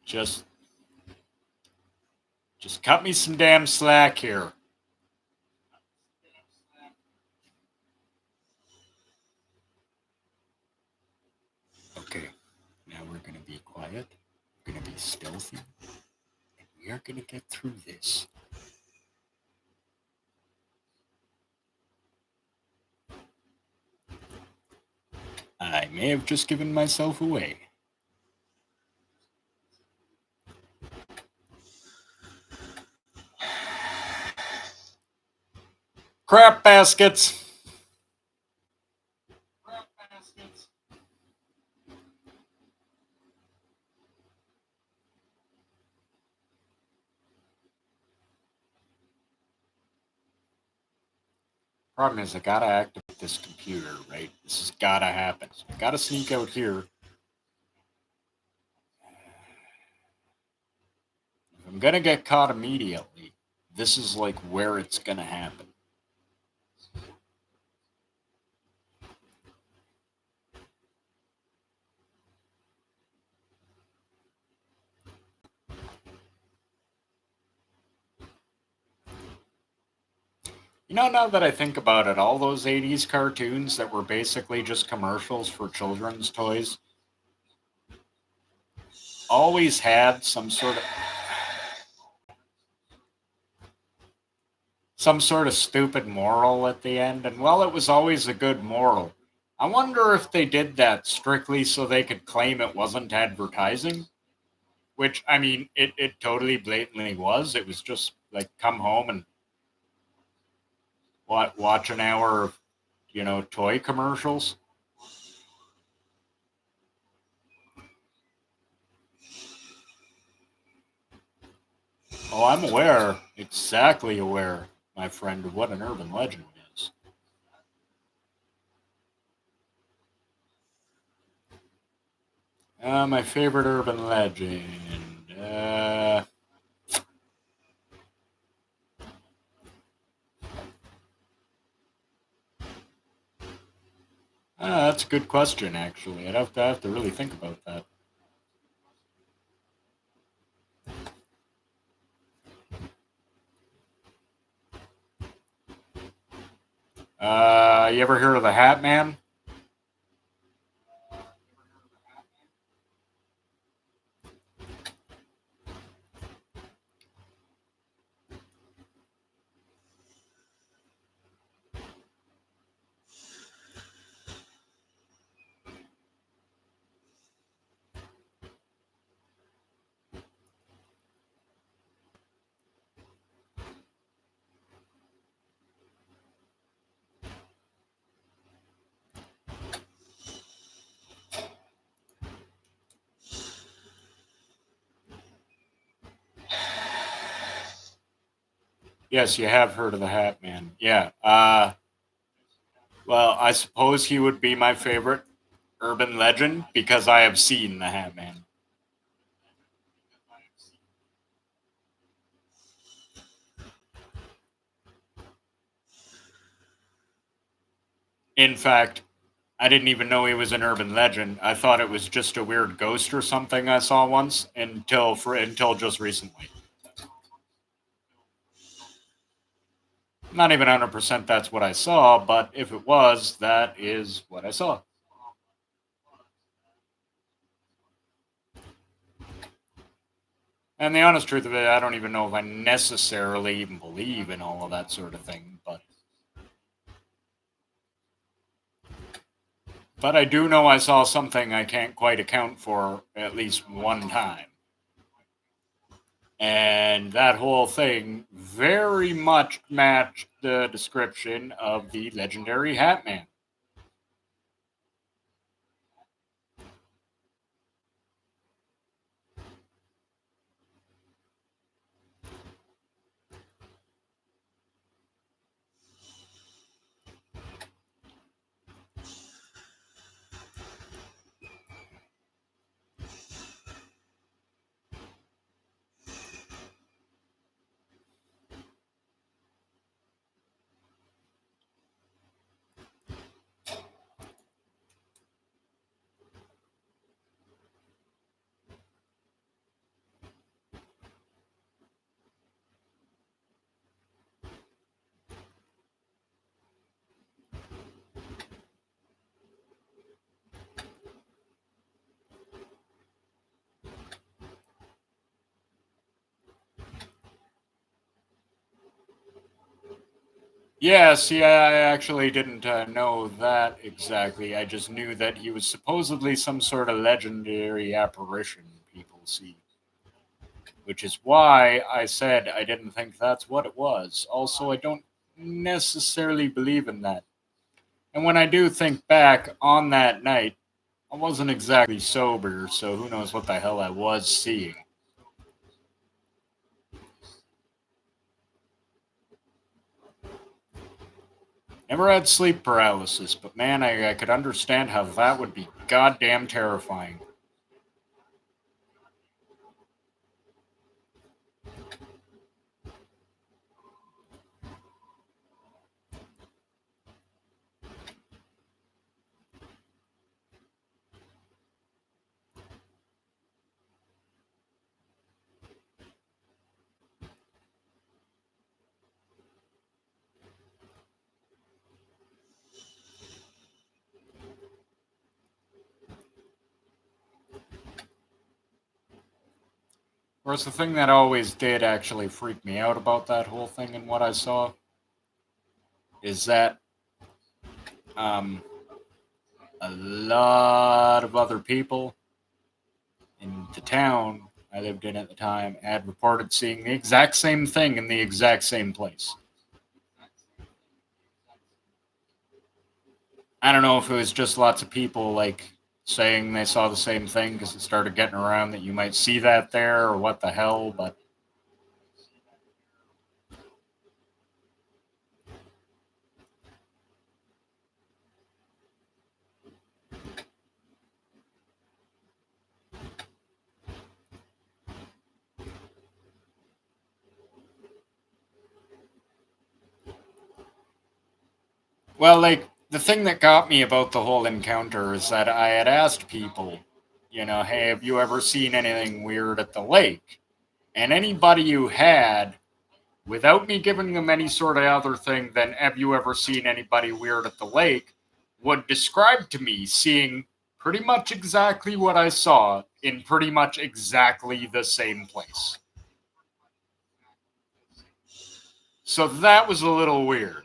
[SPEAKER 1] Just just cut me some damn slack here. Okay. Now we're going to be quiet. We're going to be stealthy. And we are going to get through this. I may have just given myself away. Crap baskets. Problem is, I gotta activate this computer, right? This has gotta happen. So I gotta sneak out here. If I'm gonna get caught immediately, this is like where it's gonna happen. You know, now that I think about it, all those 80s cartoons that were basically just commercials for children's toys always had some sort of stupid moral at the end, and well, it was always a good moral. I wonder if they did that strictly so they could claim it wasn't advertising, which, I mean, it totally blatantly was. It was just like come home and watch an hour of, toy commercials. Oh, I'm aware, exactly aware, my friend, of what an urban legend is. My favorite urban legend. a good question, actually. I'd have to really think about that. You ever heard of the Hat Man? Yes, you have heard of the Hat Man. Yeah. Well, I suppose he would be my favorite urban legend because I have seen the Hat Man. In fact, I didn't even know he was an urban legend. I thought it was just a weird ghost or something I saw once until just recently. Not even 100% that's what I saw, but if it was, that is what I saw. And the honest truth of it, I don't even know if I necessarily even believe in all of that sort of thing, but I do know I saw something I can't quite account for at least one time. And that whole thing very much matched the description of the legendary Hat Man. Yeah, see, I actually didn't know that exactly. I just knew that he was supposedly some sort of legendary apparition people see, which is why I said I didn't think that's what it was. Also, I don't necessarily believe in that. And when I do think back on that night, I wasn't exactly sober, so who knows what the hell I was seeing. Never had sleep paralysis, but man, I could understand how that would be goddamn terrifying. Whereas the thing that always did actually freak me out about that whole thing and what I saw is that um, a lot of other people in the town I lived in at the time had reported seeing the exact same thing in the exact same place. I don't know if it was just lots of people like saying they saw the same thing because it started getting around that you might see that there or what the hell, but well, like The thing that got me about the whole encounter is that I had asked people, hey, have you ever seen anything weird at the lake? And anybody who had, without me giving them any sort of other thing than have you ever seen anybody weird at the lake, would describe to me seeing pretty much exactly what I saw in pretty much exactly the same place. So that was a little weird.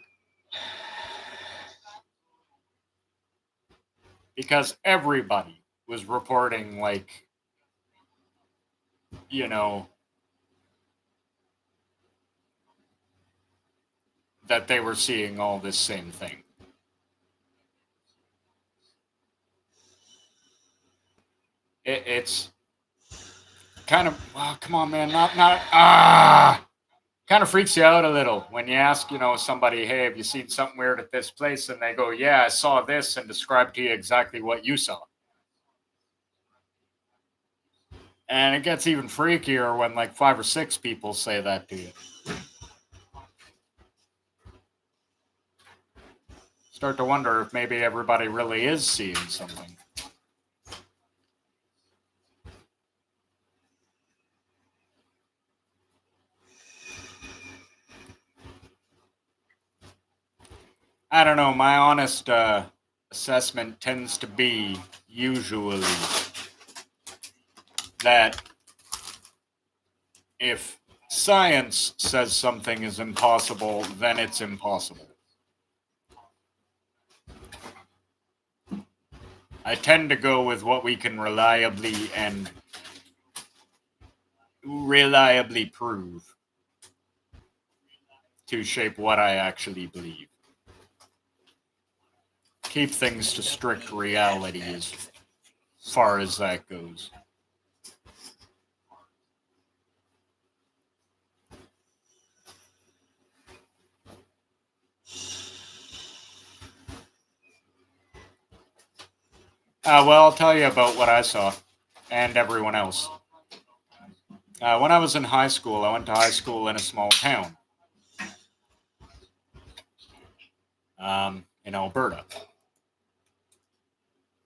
[SPEAKER 1] Because everybody was reporting, like, you know, that they were seeing all this same thing. It's kind of, oh, come on, man, kind of freaks you out a little when you ask, somebody, hey, have you seen something weird at this place? And they go, yeah, I saw this, and describe to you exactly what you saw. And it gets even freakier when like 5 or 6 people say that to you. Start to wonder if maybe everybody really is seeing something. I don't know. My honest assessment tends to be usually that if science says something is impossible, then it's impossible. I tend to go with what we can reliably prove to shape what I actually believe. Keep things to strict reality as far as that goes. Well, I'll tell you about what I saw and everyone else. When I was in high school, I went to high school in a small town in Alberta.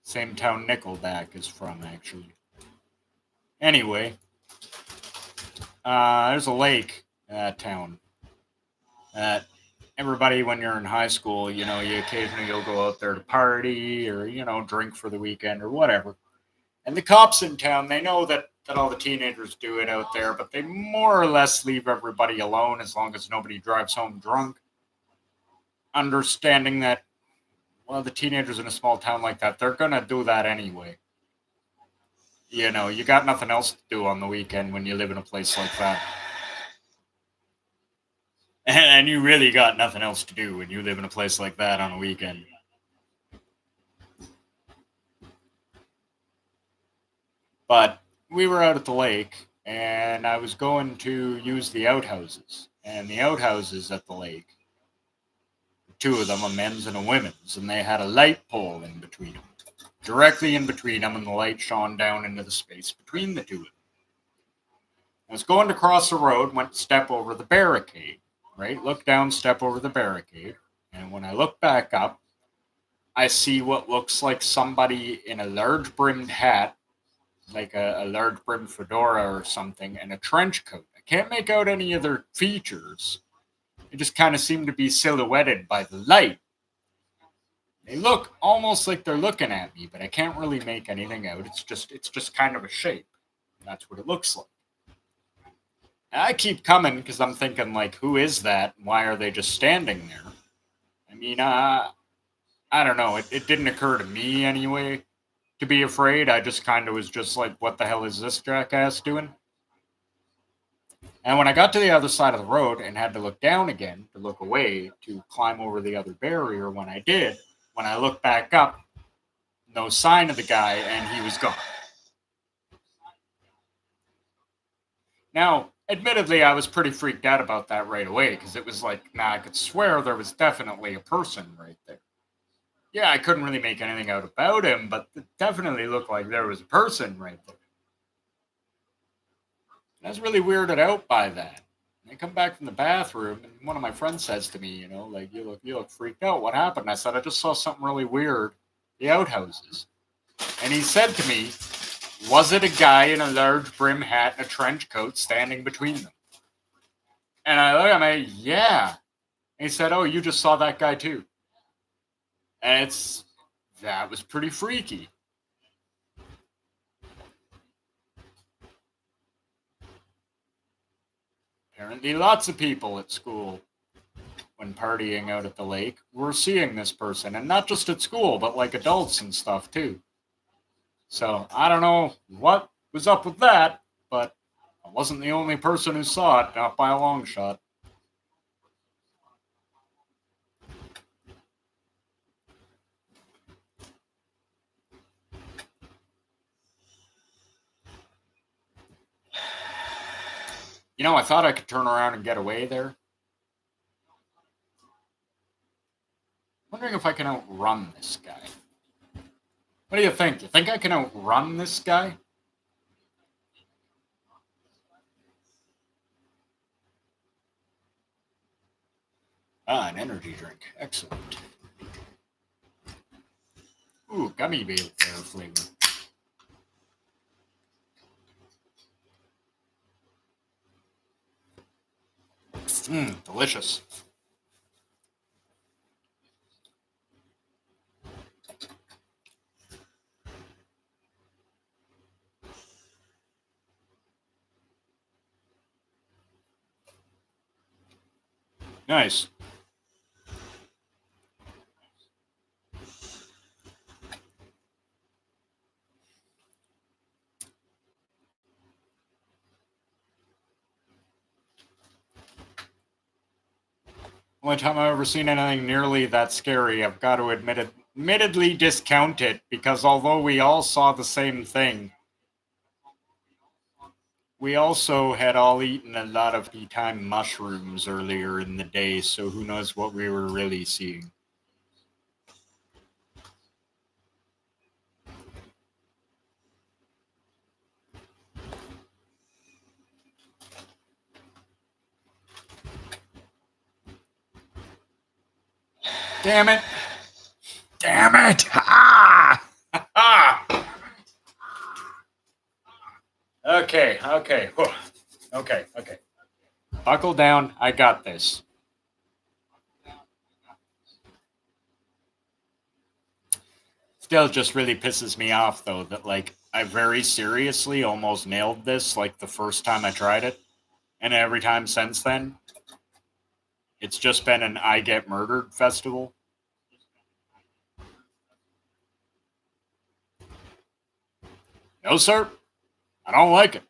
[SPEAKER 1] Same town Nickelback is from, actually. Anyway, there's a lake in that town that everybody, when you're in high school, you occasionally you'll go out there to party or, drink for the weekend or whatever. And the cops in town, they know that all the teenagers do it out there, but they more or less leave everybody alone as long as nobody drives home drunk. Understanding that, well, the teenagers in a small town like that, they're going to do that anyway. You got nothing else to do on the weekend when you live in a place like that. And you really got nothing else to do when you live in a place like that on a weekend. But we were out at the lake, and I was going to use the outhouses. And the outhouses at the lake, 2 of them, a men's and a women's, and they had a light pole in between them. Directly in between them, and the light shone down into the space between the 2 of them. I was going to cross the road, went to step over the barricade, right? Look down, step over the barricade. And when I look back up, I see what looks like somebody in a large brimmed hat, like a large brimmed fedora or something, and a trench coat. I can't make out any of their features. They just kind of seem to be silhouetted by the light. They look almost like they're looking at me, but I can't really make anything out. It's just kind of a shape. That's what it looks like. And I keep coming because I'm thinking, like, who is that? Why are they just standing there? I mean, I don't know. It didn't occur to me anyway to be afraid. I just kind of was just like, what the hell is this jackass doing? And when I got to the other side of the road and had to look down again to look away to climb over the other barrier, when I did, when I looked back up, no sign of the guy, and he was gone. Now, admittedly, I was pretty freaked out about that right away because it was like, I could swear there was definitely a person right there. Yeah, I couldn't really make anything out about him, but it definitely looked like there was a person right there. I was really weirded out by that. I come back from the bathroom, and one of my friends says to me, like you look freaked out. What happened? I said I just saw something really weird. The outhouses. And he said to me, "Was it a guy in a large brim hat and a trench coat standing between them?" And I looked at him, yeah. And he said, "Oh, you just saw that guy too." And that was pretty freaky. Apparently, lots of people at school, when partying out at the lake, were seeing this person, and not just at school, but like adults and stuff too. So I don't know what was up with that, but I wasn't the only person who saw it, not by a long shot. I thought I could turn around and get away there. Wondering if I can outrun this guy. What do you think? You think I can outrun this guy? Ah, an energy drink. Excellent. Ooh, gummy bear flavor. Mmm, delicious. Nice. Only time I've ever seen anything nearly that scary, I've got to admittedly discount it, because although we all saw the same thing, we also had all eaten a lot of tea time mushrooms earlier in the day, so who knows what we were really seeing. Damn it! Damn it! Ah! Ah! Okay, okay, okay, okay. Buckle down. I got this. Still just really pisses me off, though, that, like, I very seriously almost nailed this, like, the first time I tried it. And every time since then, it's just been an I get murdered festival. No, sir. I don't like it.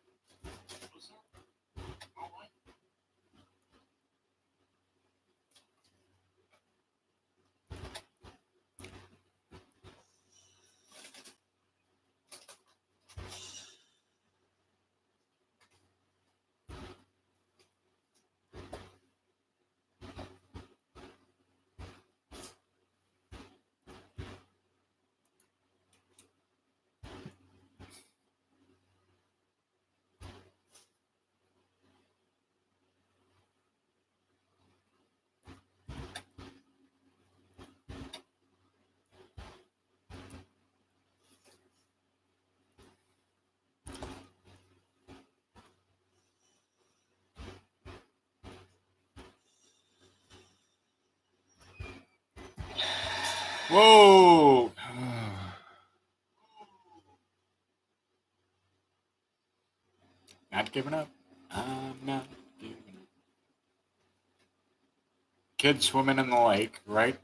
[SPEAKER 1] Whoa. Not giving up. I'm not giving up. Kids swimming in the lake, right?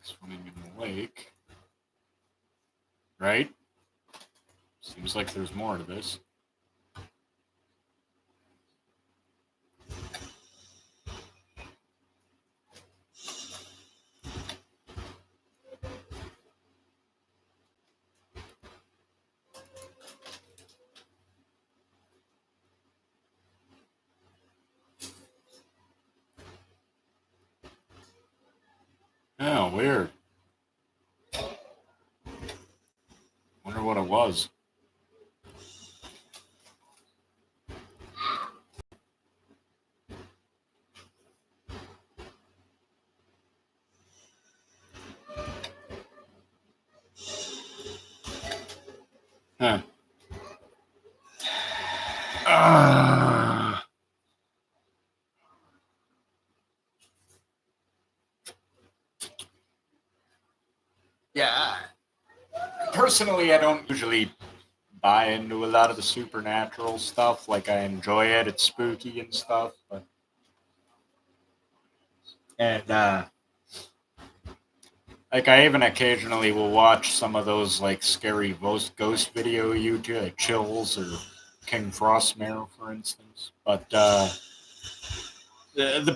[SPEAKER 1] Swimming in the lake. Right? Seems like there's more to this. Oh, weird. Wonder what it was. Huh. Yeah. Personally, I don't usually buy into a lot of the supernatural stuff. Like, I enjoy it. It's spooky and stuff. But and like, I even occasionally will watch some of those like scary ghost video YouTube, like Chills or King Frostmare, for instance. But the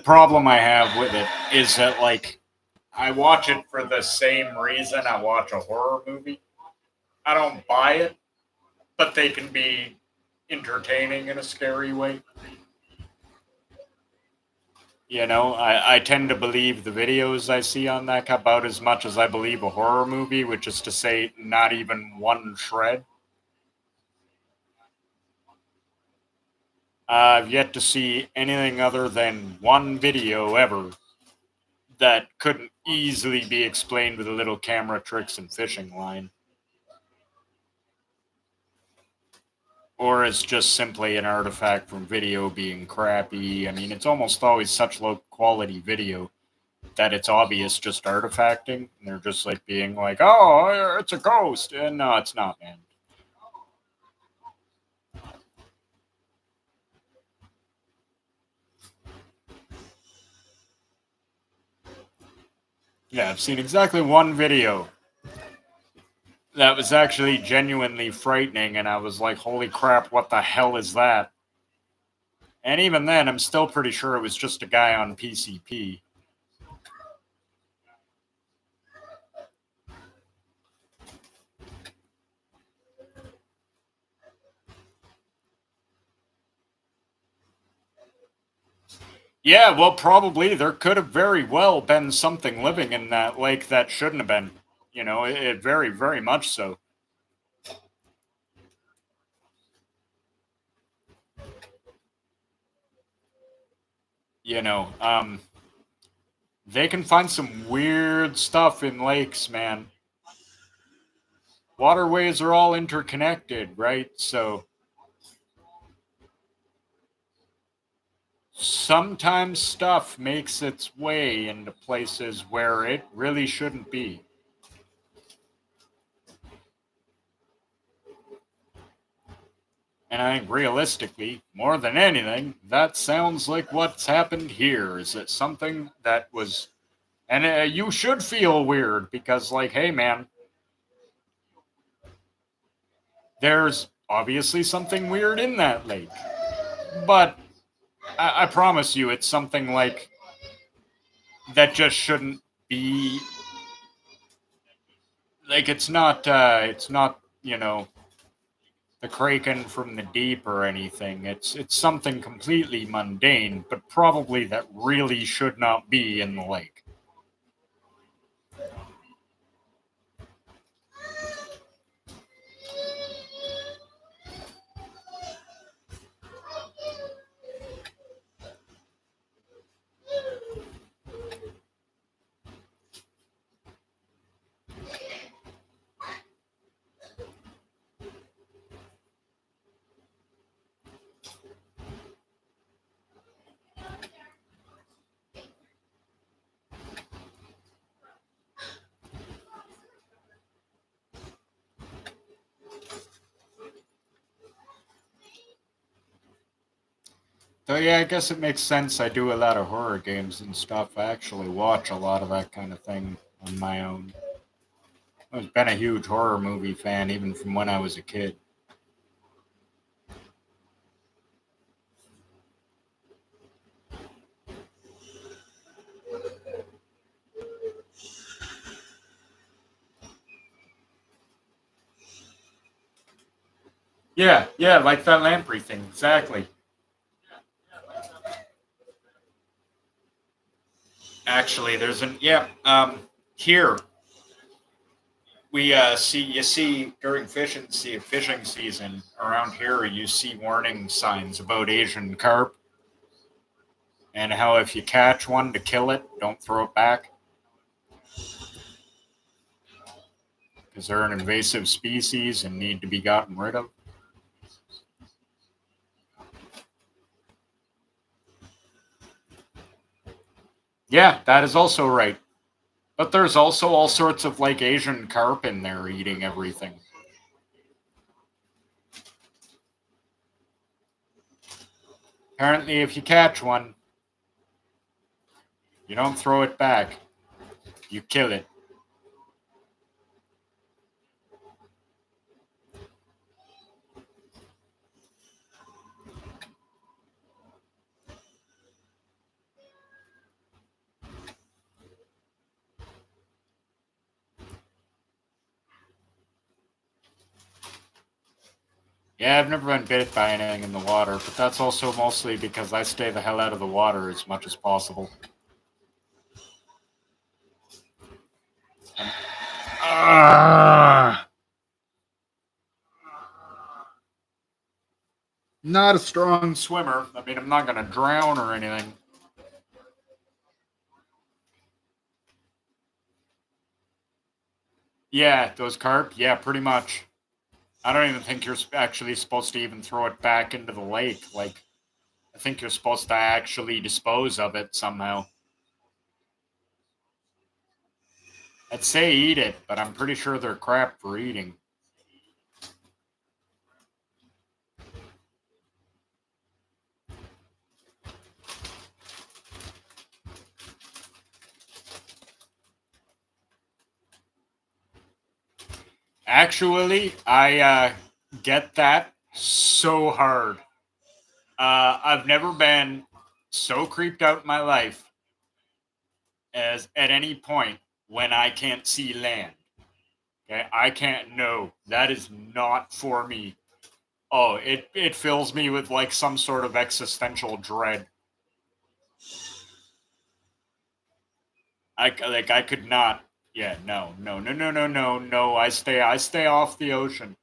[SPEAKER 1] problem I have with it is that, like, I watch it for the same reason I watch a horror movie. I don't buy it, but they can be entertaining in a scary way. You know, I tend to believe the videos I see on that about as much as I believe a horror movie, which is to say, not even one shred. I've yet to see anything other than one video ever that couldn't easily be explained with a little camera tricks and fishing line. Or it's just simply an artifact from video being crappy. I mean, it's almost always such low quality video that it's obvious just artifacting. And they're just like being like, oh, it's a ghost. And no, it's not, man. Yeah, I've seen exactly one video that was actually genuinely frightening, and I was like, holy crap, what the hell is that? And even then, I'm still pretty sure it was just a guy on PCP. Yeah, well, probably there could have very well been something living in that lake that shouldn't have been. You know, it very, very much so. You know, they can find some weird stuff in lakes, man. Waterways are all interconnected, right? So sometimes stuff makes its way into places where it really shouldn't be. And I think realistically, more than anything, that sounds like what's happened here. Is it something that was. And you should feel weird because, like, hey, man, there's obviously something weird in that lake. But I promise you, it's something like that just shouldn't be. Like, it's not, you know, the kraken from the deep or anything. It's something completely mundane, but probably that really should not be in the lake. So yeah, I guess it makes sense. I do a lot of horror games and stuff. I actually watch a lot of that kind of thing. on my own. I've been a huge horror movie fan even from when I was a kid. Yeah, yeah, like that lamprey thing, exactly. Actually, there's an yeah. Here we see you see during fishing season around here you see warning signs about Asian carp and how if you catch one to kill it, don't throw it back because they're an invasive species and need to be gotten rid of. Yeah, that is also right. But there's also all sorts of like Asian carp in there eating everything. Apparently, if you catch one, you don't throw it back, you kill it. Yeah, I've never been bit by anything in the water, but that's also mostly because I stay the hell out of the water as much as possible. Ah, not a strong swimmer. I mean, I'm not going to drown or anything. Yeah, those carp. Yeah, pretty much. I don't even think you're actually supposed to even throw it back into the lake. Like, I think you're supposed to actually dispose of it somehow. I'd say eat it, but I'm pretty sure they're crap for eating. Actually, I get that so hard. I've never been so creeped out in my life as at any point when I can't see land. Okay, I can't. No, that is not for me. Oh, it fills me with like some sort of existential dread. I could not. Yeah, no, no, no, no, no, no, no. I stay off the ocean.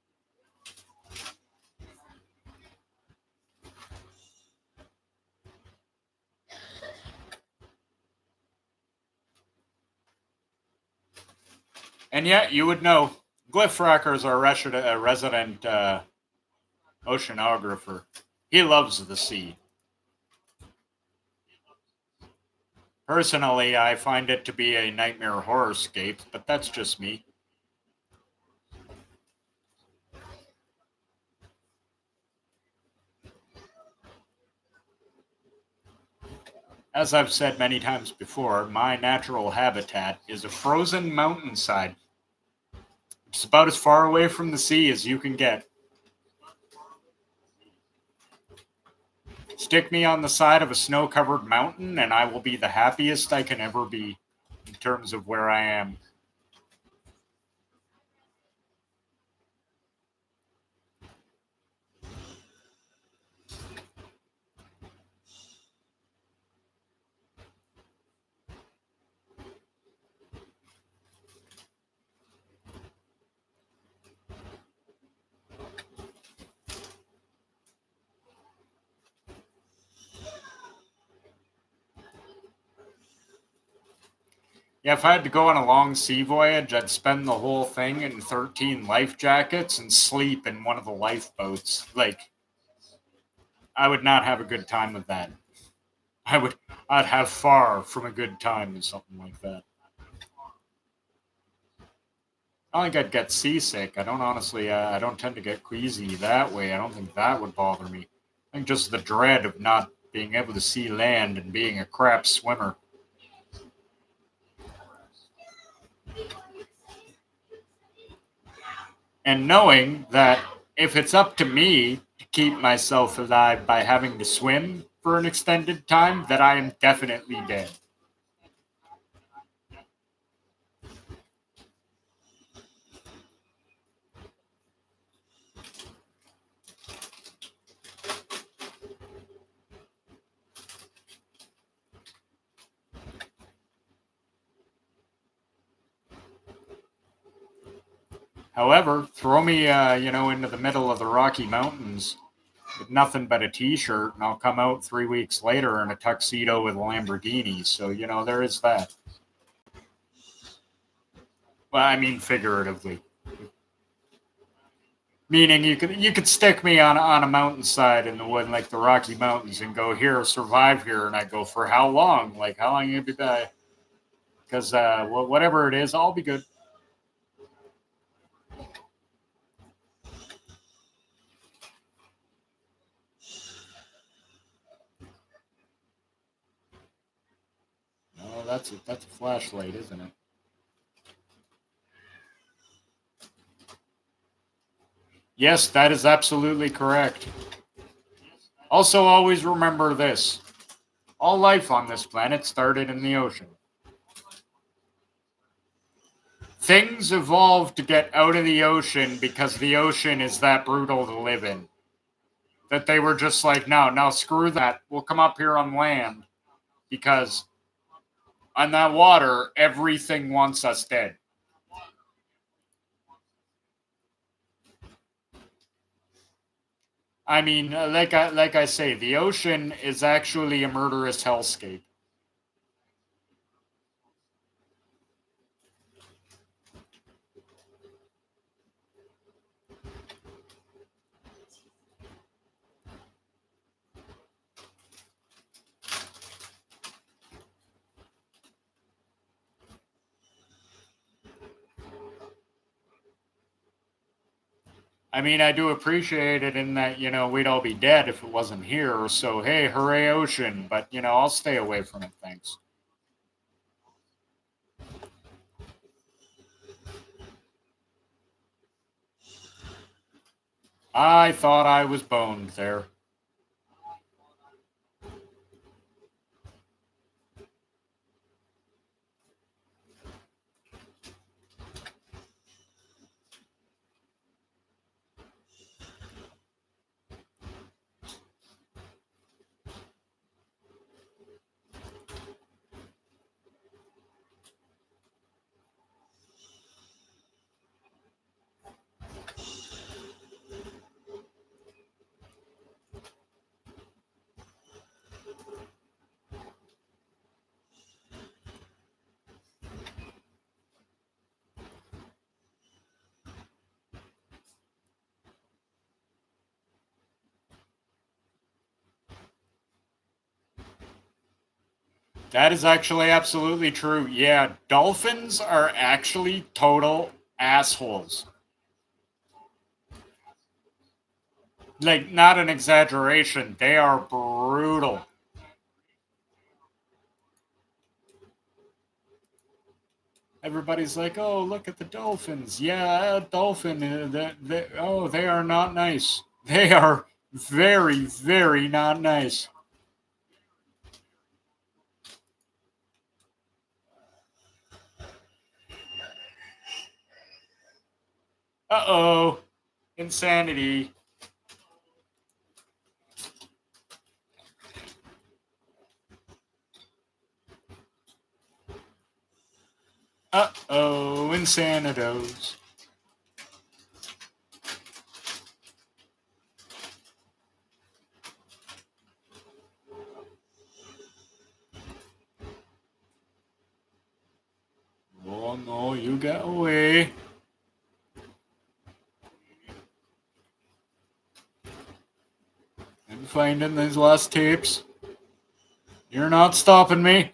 [SPEAKER 1] And yet, you would know. Glyph Racker's our resident oceanographer. He loves the sea. Personally, I find it to be a nightmare horrorscape, but that's just me. As I've said many times before, my natural habitat is a frozen mountainside. It's about as far away from the sea as you can get. Stick me on the side of a snow covered mountain, and I will be the happiest I can ever be in terms of where I am. Yeah, if I had to go on a long sea voyage, I'd spend the whole thing in 13 life jackets and sleep in one of the lifeboats. Like, I would not have a good time with that. I would, I'd have far from a good time with something like that. I don't think I'd get seasick. I don't honestly, I don't tend to get queasy that way. I don't think that would bother me. I think just the dread of not being able to see land and being a crap swimmer. And knowing that if it's up to me to keep myself alive by having to swim for an extended time, that I am definitely dead. However, throw me, into the middle of the Rocky Mountains with nothing but a T-shirt, and I'll come out 3 weeks later in a tuxedo with a Lamborghini. So there is that. Well, I mean figuratively, meaning you could stick me on a mountainside in the wood like the Rocky Mountains and go here, survive here, and I go for how long? Like how long you be die? Because whatever it is, I'll be good. Oh, that's a flashlight, isn't it? Yes, that is absolutely correct. Also, always remember this: all life on this planet started in the ocean. Things evolved to get out of the ocean because the ocean is that brutal to live in. That they were just like, no, now screw that. We'll come up here on land because on that water, everything wants us dead. I mean, like I say, the ocean is actually a murderous hellscape. I mean, I do appreciate it in that, we'd all be dead if it wasn't here. So, hey, hooray, ocean. But, I'll stay away from it. Thanks. I thought I was boned there. That is actually absolutely true. Yeah, dolphins are actually total assholes. Like, not an exaggeration. They are brutal. Everybody's like, "Oh, look at the dolphins." Yeah, a dolphin. They are not nice. They are very, very not nice. Uh-oh, insanity. Uh-oh, insanitos. Oh no, you got away. I'm finding these lost tapes. You're not stopping me.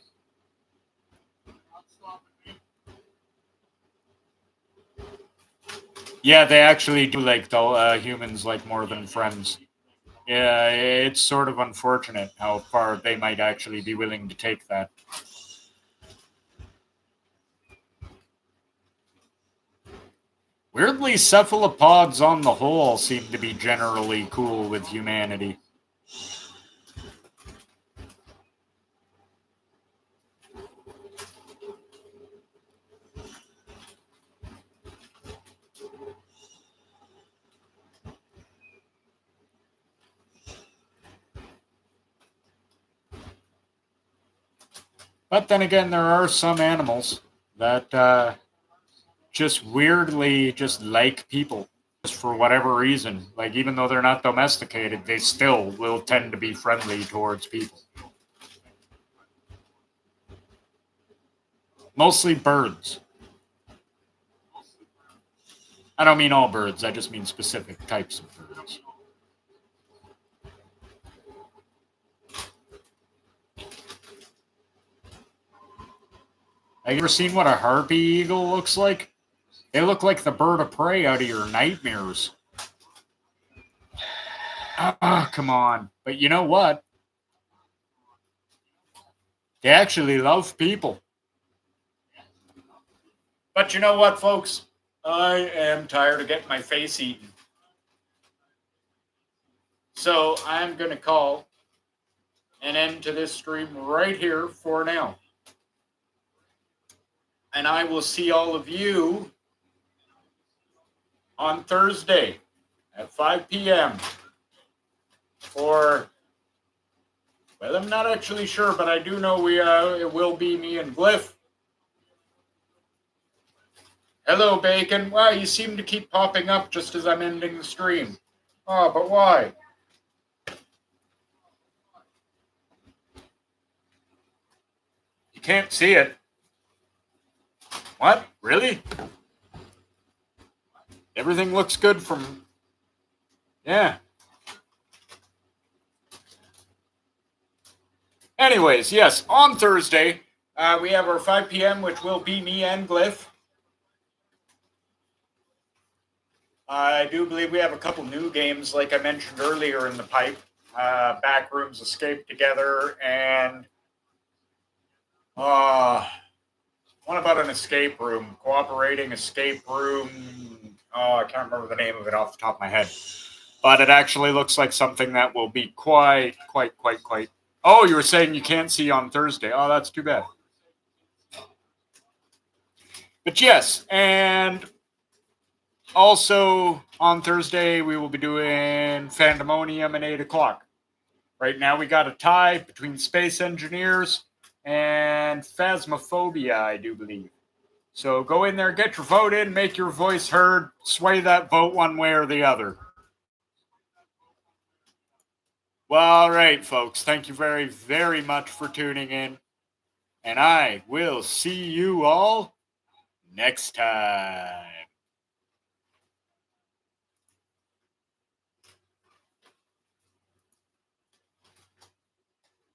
[SPEAKER 1] Yeah, they actually do like the humans like more than friends. Yeah, it's sort of unfortunate how far they might actually be willing to take that. Weirdly, cephalopods on the whole seem to be generally cool with humanity. But then again, there are some animals that just weirdly just like people just for whatever reason. Like, even though they're not domesticated, they still will tend to be friendly towards people. Mostly birds. I don't mean all birds, I just mean specific types of birds. Have you ever seen what a harpy eagle looks like? They look like the bird of prey out of your nightmares. Ah, come on. But you know what? They actually love people. But you know what, folks? I am tired of getting my face eaten. So I'm going to call an end to this stream right here for now. And I will see all of you on Thursday at 5 p.m. for, well, I'm not actually sure, but I do know it will be me and Glyph. Hello, Bacon. Wow, you seem to keep popping up just as I'm ending the stream. Oh, but why? You can't see it. What? Really? Everything looks good from... Yeah. Anyways, yes, on Thursday, we have our 5 p.m., which will be me and Glyph. I do believe we have a couple new games, like I mentioned earlier in the pipe. Backrooms Escape Together, and what about an escape room? Cooperating escape room. I can't remember the name of it off the top of my head. But it actually looks like something that will be quite. Oh, you were saying you can't see on Thursday. Oh, that's too bad. But yes, and also on Thursday, we will be doing Fandemonium at 8 o'clock. Right now, we got a tie between Space Engineers and Phasmophobia, I do believe. So go in there, get your vote in, make your voice heard, sway that vote one way or the other. Well, all right, folks. Thank you very, very much for tuning in. And I will see you all next time.